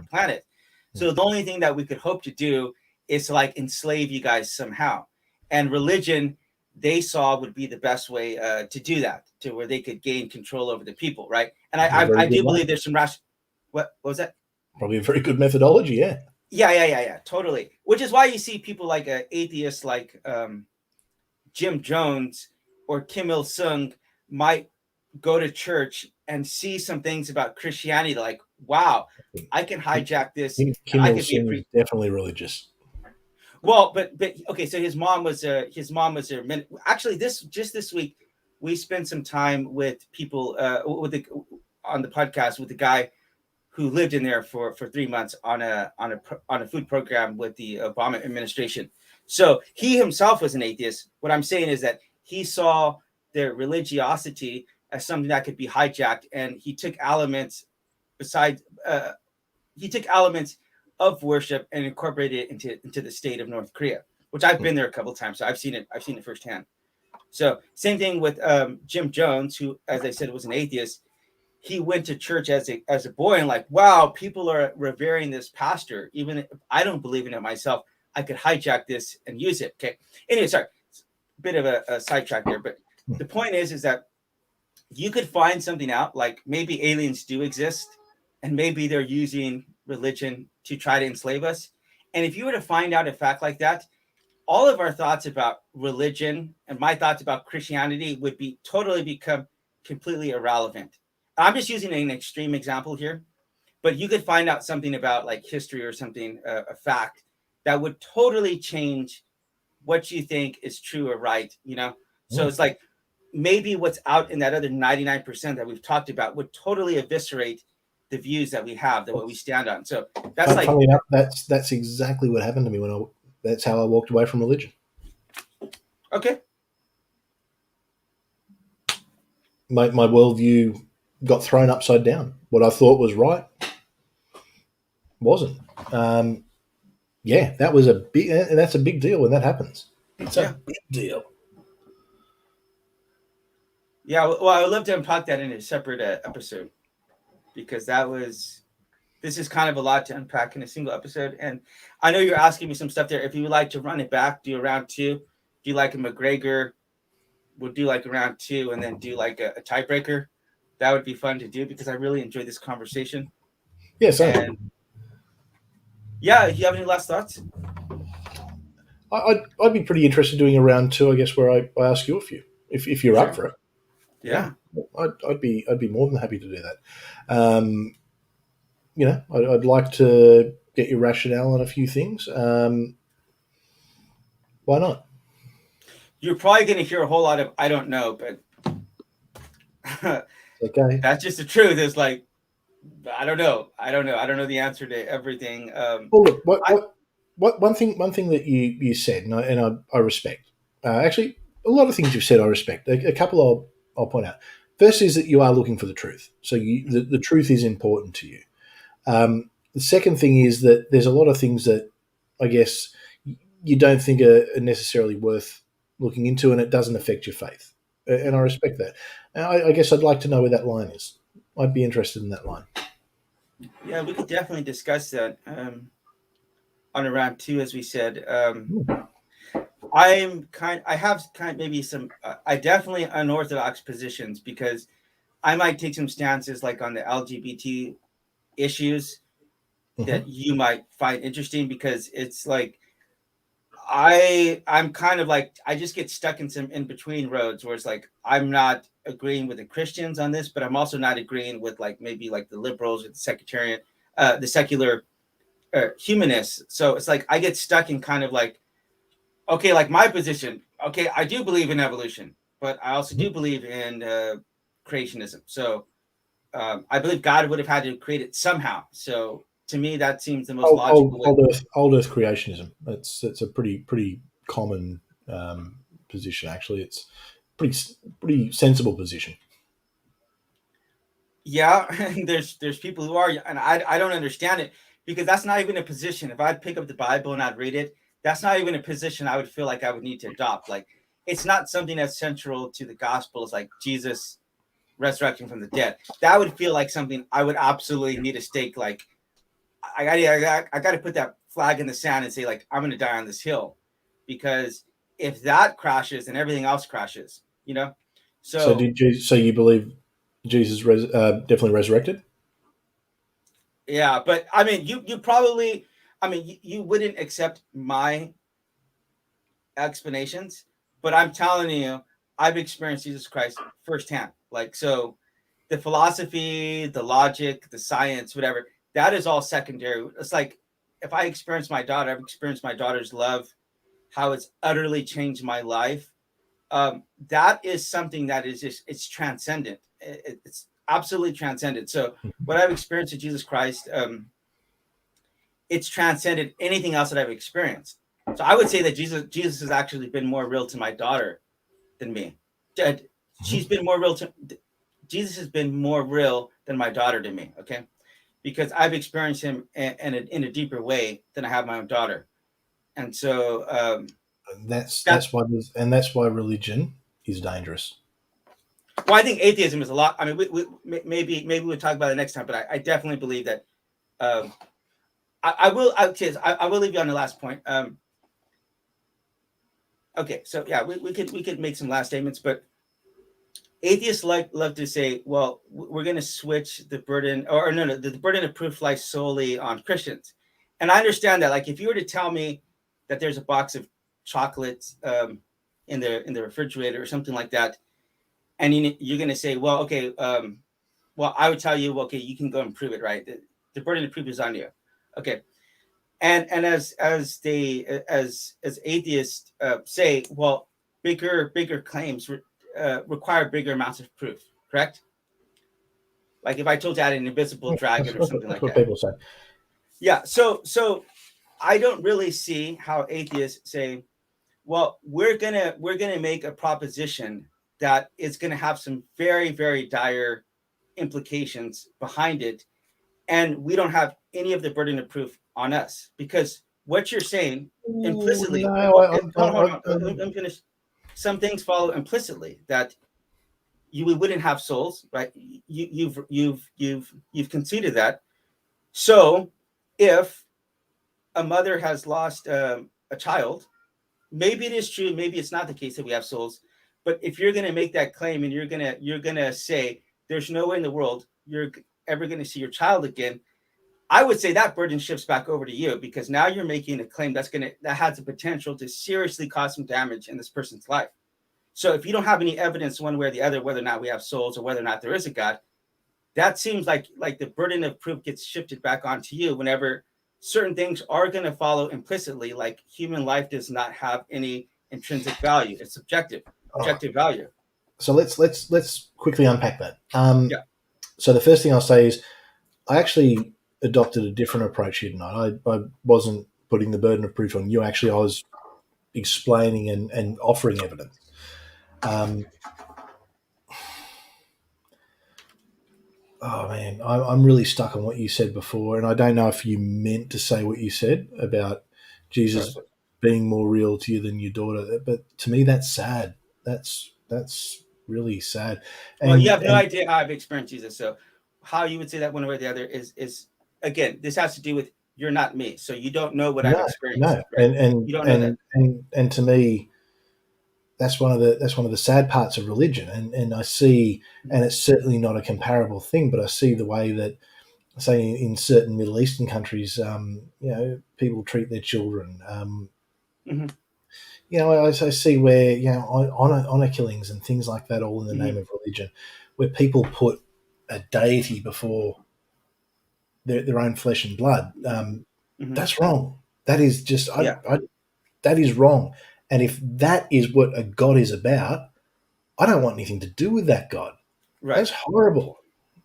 planet. So the only thing that we could hope to do is to like enslave you guys somehow. And religion, they saw, would be the best way to do that, to where they could gain control over the people, right? And I do believe there's some rational. What was that? Probably a very good methodology, yeah. Yeah, totally. Which is why you see people like atheists like Jim Jones or Kim Il-sung might go to church and see some things about Christianity, like, wow, I can hijack this. Kim Il-sung is definitely religious. Well, but okay, so his mom was actually this week we spent some time with people on the podcast with the guy who lived in there for 3 months on a food program with the Obama administration. So he himself was an atheist. What I'm saying is that he saw their religiosity as something that could be hijacked, and he took elements of worship and incorporated it into the state of North Korea, which I've been there a couple of times, so I've seen it firsthand. So same thing with Jim Jones, who, as I said, was an atheist. He went to church as a boy and like, wow, people are revering this pastor. Even if I don't believe in it myself, I could hijack this and use it. Okay. Anyway, sorry, bit of a sidetrack there, but the point is that you could find something out, like maybe aliens do exist, and maybe they're using religion to try to enslave us. And if you were to find out a fact like that, all of our thoughts about religion and my thoughts about Christianity would be totally become completely irrelevant. I'm just using an extreme example here, but you could find out something about like history or something, a fact that would totally change what you think is true or right, you know? So it's like maybe what's out in that other 99% that we've talked about would totally eviscerate the views that we have, that what we stand on. So that's like, funny enough, that's exactly what happened to me that's how I walked away from religion. okay. My worldview got thrown upside down. What I thought was right wasn't. Yeah, that was and that's a big deal when that happens. It's a big deal. Yeah, well, I would love to unpack that in a separate episode, because this is kind of a lot to unpack in a single episode. And I know you're asking me some stuff there. If you would like to run it back, do a round 2, do like a McGregor, we'll do like a round 2 and then do like a tiebreaker. That would be fun to do because I really enjoyed this conversation. Yes, and yeah, if you have any last thoughts? I'd be pretty interested in doing a round 2, I guess, where I ask you a few, if you're up for it. Yeah, I'd be more than happy to do that. You know, I'd like to get your rationale on a few things. Why not? You're probably going to hear a whole lot of I don't know, but okay, that's just the truth. It's like I don't know the answer to everything. Well, look, one thing that you said, and I respect. Actually, a lot of things you've said I respect. A couple I'll point out. First is that you are looking for the truth, so the truth is important to you. The second thing is that there's a lot of things that I guess you don't think are necessarily worth looking into, and it doesn't affect your faith. And I respect that. And I guess I'd like to know where that line is. I'd be interested in that line. Yeah, we could definitely discuss that on a round 2, as we said. I have maybe some, I definitely unorthodox positions, because I might take some stances like on the LGBT issues that you might find interesting, because it's like, I'm kind of like, I just get stuck in some in between roads where it's like, I'm not agreeing with the Christians on this, but I'm also not agreeing with like maybe like the liberals or the secular humanists. So it's like, I get stuck in kind of like, okay, like my position, okay, I do believe in evolution, but I also do believe in creationism. So I believe God would have had to create it somehow. So to me, that seems the most logical way. Old Earth creationism. It's a pretty common position. Actually, it's pretty sensible position. Yeah, there's people who are, and I don't understand it, because that's not even a position. If I'd pick up the Bible and I'd read it, that's not even a position I would feel like I would need to adopt. Like, it's not something that's central to the gospel. It's like Jesus resurrecting from the dead. That would feel like something I would absolutely need a stake. Like, I got to put that flag in the sand and say, like, I'm going to die on this hill, because if that crashes, then everything else crashes, you know? So you believe Jesus definitely resurrected? Yeah, but I mean, you probably, I mean, you wouldn't accept my explanations, but I'm telling you, I've experienced Jesus Christ firsthand. Like, so the philosophy, the logic, the science, whatever, that is all secondary. It's like, if I experience my daughter, I've experienced my daughter's love, how it's utterly changed my life. That is something that is just, it's transcendent. It's absolutely transcendent. So what I've experienced with Jesus Christ, it's transcended anything else that I've experienced. So I would say that Jesus has actually been more real to my daughter than me. She's been more real to, Jesus has been more real than my daughter to me. Okay. Because I've experienced him in a deeper way than I have my own daughter. And so, that's why religion is dangerous. Well, I think atheism is a lot. I mean, maybe we'll talk about it next time, but I definitely believe that. I will leave you on the last point. Okay, so yeah, we could make some last statements, but atheists love to say, well, we're going to switch the burden, or no, the burden of proof lies solely on Christians. And I understand that. Like, if you were to tell me that there's a box of chocolates in the refrigerator or something like that, and you're going to say, well, okay, well, I would tell you, well, okay, you can go and prove it, right? The burden of proof is on you. Okay. And as atheists say, well, bigger claims require bigger amounts of proof, correct? Like if I told you I had an invisible dragon or something like that. That's what people say. Yeah. So I don't really see how atheists say, well, we're gonna make a proposition that is gonna have some very, very dire implications behind it, and we don't have any of the burden of proof on us, because what you're saying implicitly. Hold on, let me finish. Some things follow implicitly that we wouldn't have souls, right? You've conceded that. So if a mother has lost a child, maybe it is true, maybe it's not the case that we have souls. But if you're going to make that claim and you're gonna say there's no way in the world you're ever going to see your child again, I would say that burden shifts back over to you, because now you're making a claim that has the potential to seriously cause some damage in this person's life. So if you don't have any evidence one way or the other, whether or not we have souls or whether or not there is a God, that seems like the burden of proof gets shifted back onto you whenever certain things are going to follow implicitly, like human life does not have any intrinsic value. It's objective value. So let's quickly unpack that. Yeah. So the first thing I'll say is I actually adopted a different approach here tonight. I wasn't putting the burden of proof on you. Actually, I was explaining and offering evidence. Oh man, I'm really stuck on what you said before, and I don't know if you meant to say what you said about Jesus being more real to you than your daughter. But to me, that's sad. That's really sad. Well, you have no idea how I've experienced Jesus. So how you would say that one way or the other is again, this has to do with you're not me, so you don't know what I've experienced. No, right? and you don't know that. And to me, that's one of the sad parts of religion, and I see, and it's certainly not a comparable thing, but I see the way that, say, in certain Middle Eastern countries, people treat their children. I see where honor killings and things like that, all in the name of religion, where people put a deity before their own flesh and blood. That's wrong. That is just that is wrong. And if that is what a God is about, I don't want anything to do with that God. Right. That's horrible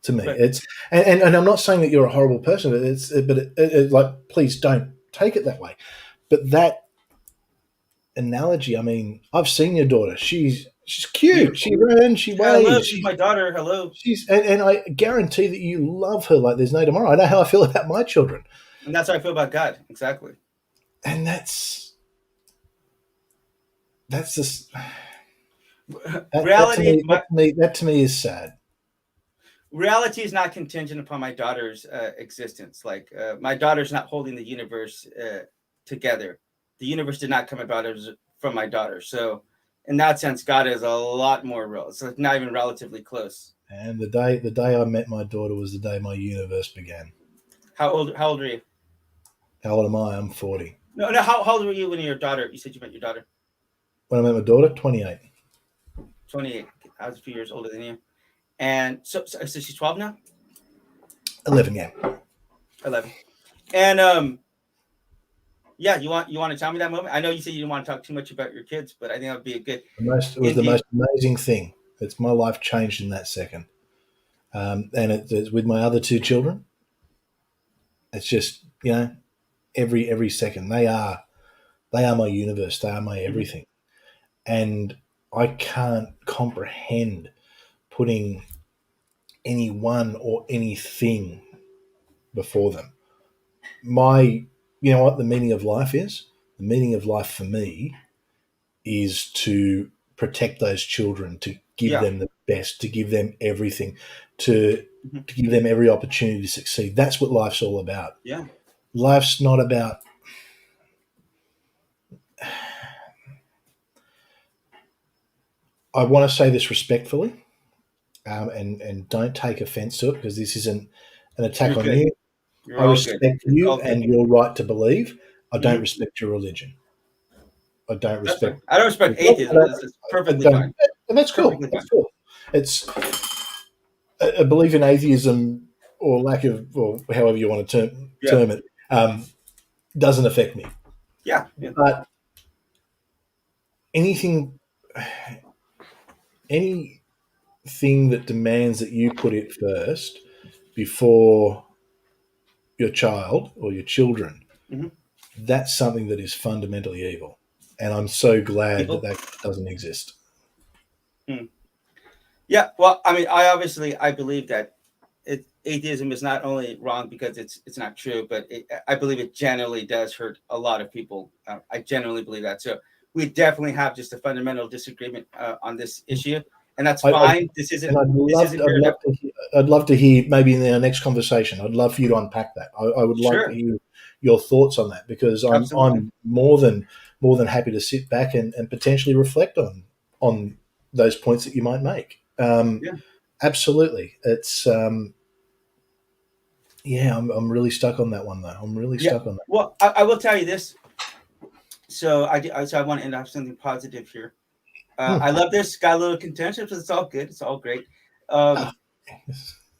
to me. Right. It's and I'm not saying that you're a horrible person, but like, please don't take it that way. But that analogy, I mean, I've seen your daughter. She's cute. Beautiful. She runs. She waves. Hello, she's my daughter. Hello. And I guarantee that you love her like there's no tomorrow. I know how I feel about my children. And that's how I feel about God. Exactly. And that's just reality. That to me is sad. Reality is not contingent upon my daughter's existence. Like my daughter's not holding the universe together. The universe did not come about from my daughter. So in that sense, God is a lot more real. It's like not even relatively close. And the day I met my daughter was the day my universe began. How old are you? How old am I? I'm 40. No. How old were you when your daughter? You said you met your daughter. When I met my daughter, 28. 28. I was a few years older than you. And so she's 12 now? 11, yeah. 11. And you want to tell me that moment? I know you said you didn't want to talk too much about your kids, but I think that would be a good. It was the most amazing thing. It's my life changed in that second. And it's with my other two children. It's just, every second they are my universe. They are my everything. And I can't comprehend putting anyone or anything before them. You know what the meaning of life is? The meaning of life for me is to protect those children, to give Yeah. them the best, to give them everything, to Mhm. give them every opportunity to succeed. That's what life's all about. Yeah. Life's not about I want to say this respectfully, and don't take offense to it, because this isn't an attack You're on good. you. You're I all good. respect It's you all good. and your right to believe. I don't Mhm. respect your religion. I don't That's fine. respect. I don't respect atheism. This is I perfectly don't, fine. and that's cool. Perfectly That's fine. cool. It's a belief in atheism, or lack of, or however you want to Yeah. term it, doesn't affect me. Yeah. Yeah. But anything, anything that demands that you put it first before your child or your children, Mhm. that's something that is fundamentally evil. And I'm so glad that People. that doesn't exist. Hmm. Yeah. Well, I mean, I believe that atheism is not only wrong because it's not true, but I believe it generally does hurt a lot of people. I genuinely believe that. So we definitely have just a fundamental disagreement on this issue, and that's I, I, fine. This and isn't this isn't here to. I'd love to hear, maybe in our next conversation, I'd love for you to unpack that. I would like to Sure. hear your thoughts on that, because Absolutely. I'm more than happy to sit back and potentially reflect on those points that you might make. Yeah. Absolutely. It's yeah, I'm really stuck on that one though. I'm really Yeah. stuck on that. Well, I will tell you this. So so I want to end off something positive here. I love this. Got a little contentious, but it's all good. It's all great. Um,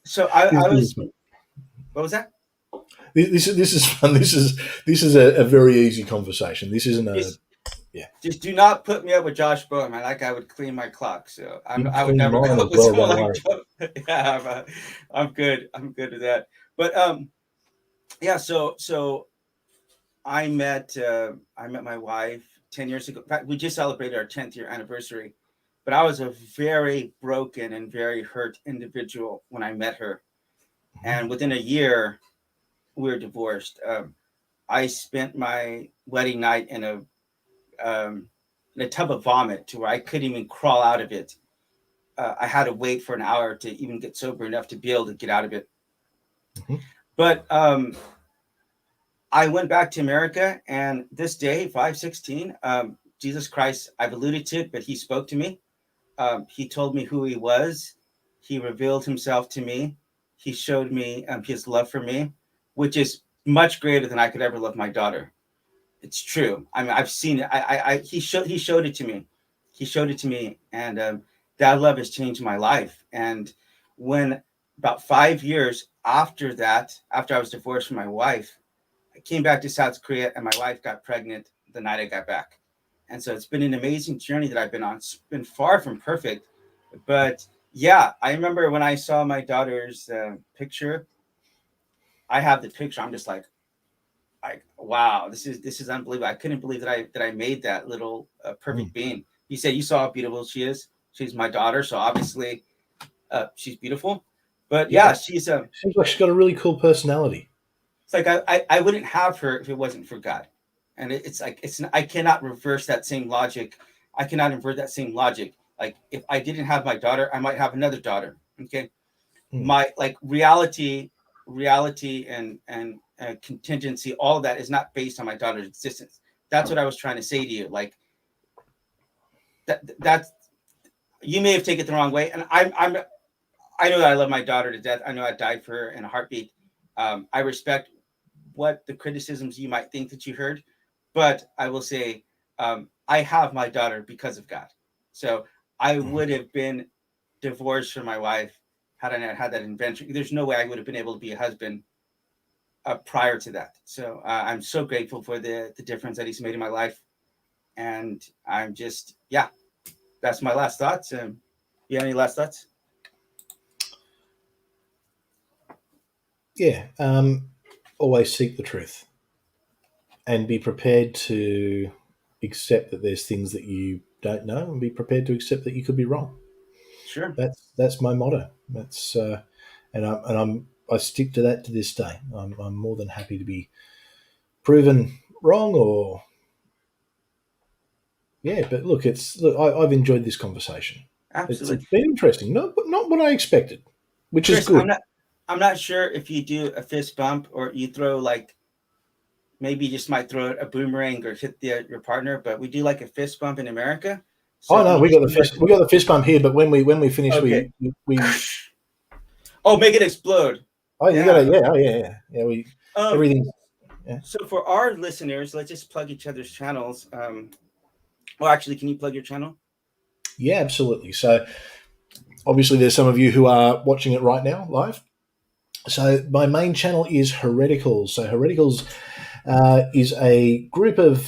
so I was. What was that? This is fun. This is a very easy conversation. This isn't a Just, yeah. just do not put me up with Josh Bowman. Like I would clean my clock. So You I would clean never mine go as with well. someone Don't like worry. Joe. Yeah, I'm good. I'm good with that. But yeah. So I met my wife 10 years ago. In fact, we just celebrated our 10th year anniversary. But I was a very broken and very hurt individual when I met her, and within a year, we were divorced. I spent my wedding night um, in a tub of vomit to where I couldn't even crawl out of it. I had to wait for an hour to even get sober enough to be able to get out of it. Mhm. But I went back to America, and this day, 5/16, Jesus Christ, I've alluded to it, but he spoke to me. He told me who he was. He revealed himself to me. He showed me his love for me, which is much greater than I could ever love my daughter. It's true. I mean, I've seen it. He showed it to me. He showed it to me, and that love has changed my life. And when about 5 years after that, after I was divorced from my wife, I came back to South Korea, and my wife got pregnant the night I got back. And so it's been an amazing journey that I've been on. It's been far from perfect, but yeah, I remember when I saw my daughter's picture. I have the picture. I'm just like wow, this is unbelievable. I couldn't believe that I made that little Mm. perfect being. You said you saw how beautiful she is. She's my daughter, so obviously she's beautiful. But Yeah, yeah, she's seems like she's got a really cool personality. it's like I wouldn't have her if it wasn't for God. And it's like I cannot reverse that same logic. I cannot invert that same logic. Like if I didn't have my daughter, I might have another daughter. Okay, Mm. my like reality and contingency, all of that is not based on my daughter's existence. That's what I was trying to say to you. Like that's you may have taken it the wrong way, and I know that I love my daughter to death. I know I died for her in a heartbeat. I respect what the criticisms you might think that you heard, but I will say I have my daughter because of God. So I Mm. would have been divorced from my wife had I not had that invention. There's no way I would have been able to be a husband prior to that. So I'm so grateful for the difference that he's made in my life, and I'm just yeah. That's my last thoughts. You have any last thoughts? Yeah, always seek the truth and be prepared to accept that there's things that you don't know, and be prepared to accept that you could be wrong. Sure. That's my motto. That's I stick to that to this day. I'm more than happy to be proven wrong, or Yeah, but look, I've enjoyed this conversation. It's Absolutely. been interesting, not what I expected, which is Chris, good. I'm not sure if you do a fist bump or you throw like maybe you just might throw a boomerang or hit your partner, but we do like a fist bump in America. So Oh if no, you just do like we got the fist bump here, but when we finish, okay, we oh, make it explode. oh you Yeah. gotta yeah we Um. everything yeah. So for our listeners, let's just plug each other's channels. Well, actually, can you plug your channel? Yeah, absolutely. So obviously, there's some of you who are watching it right now live. So my main channel is Hereticals. So Hereticals is a group of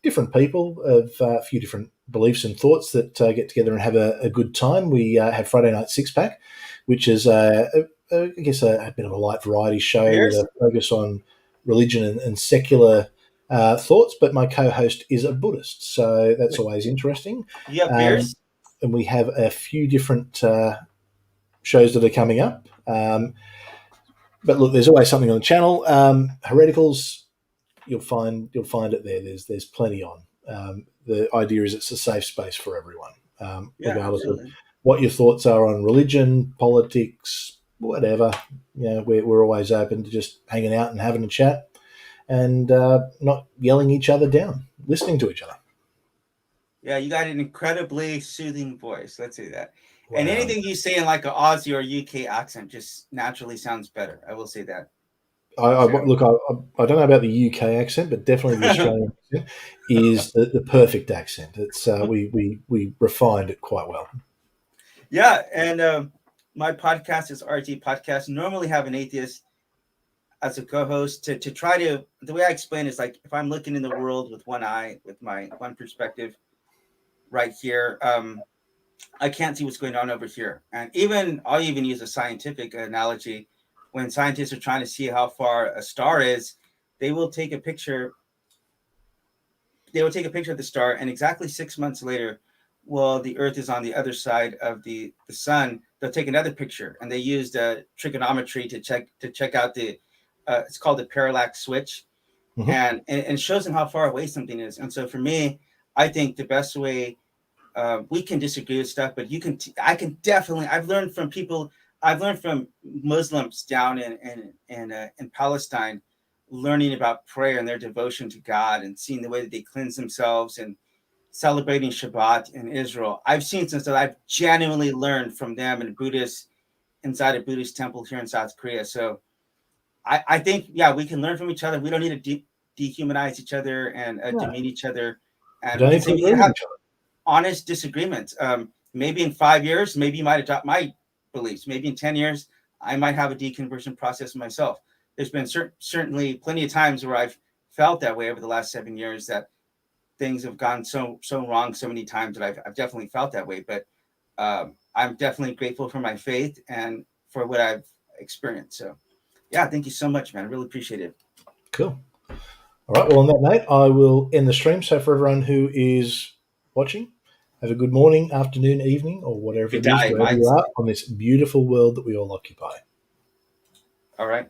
different people of a few different beliefs and thoughts that get together and have a good time. We have Friday Night Six Pack, which is I guess a bit of a light variety show with Beers? a focus on religion and secular thoughts. But my co-host is a Buddhist, so that's Wait, always interesting. you have Um, beers? and we have a few different shows that are coming up. But look, there's always something on the channel. Hereticals, you'll find it there. There's plenty on. The idea is it's a safe space for everyone, Yeah, regardless of absolutely. what your thoughts are on religion, politics, whatever. We're always open to just hanging out and having a chat and not yelling each other down, listening to each other. Yeah, you got an incredibly soothing voice. Let's say that. And Wow. anything you say in like an Aussie or UK accent just naturally sounds better. I will say that. So Look, I don't know about the UK accent, but definitely the Australian accent is the perfect accent. It's we refined it quite well. yeah, and my podcast is RHE Podcast. Normally have an atheist as a co-host to try to the way I explain is like if I'm looking in the world with one eye, with my one perspective right here, I can't see what's going on over here. And I'll even use a scientific analogy. When scientists are trying to see how far a star is, they will take a picture. They will take a picture of the star, and exactly 6 months later, well, the Earth is on the other side of the sun. They'll take another picture, and they used trigonometry to check out the. It's called the parallax switch, Mm-hmm. and it shows them how far away something is. And so for me, I think the best way we can disagree with stuff, but I can definitely. I've learned from people. I've learned from Muslims down in Palestine, learning about prayer and their devotion to God, and seeing the way that they cleanse themselves and celebrating Shabbat in Israel. I've seen some stuff I've genuinely learned from them and Buddhists inside a Buddhist temple here in South Korea. So I think we can learn from each other. We don't need to dehumanize each other and No, demean each other, you and we don't can need say to we agree can with have each other. honest disagreements. Maybe in 5 years, maybe you might adopt my beliefs. Maybe in 10 years, I might have a deconversion process myself. There's been certainly plenty of times where I've felt that way over the last 7 years that things have gone so wrong so many times that I've definitely felt that way. But I'm definitely grateful for my faith and for what I've experienced. So, yeah, thank you so much, man. I really appreciate it. Cool. All right. Well, on that note, I will end the stream. So for everyone who is watching, have a good morning, afternoon, evening, or whatever Good it is, day, wherever mate. you are on this beautiful world that we all occupy. All right.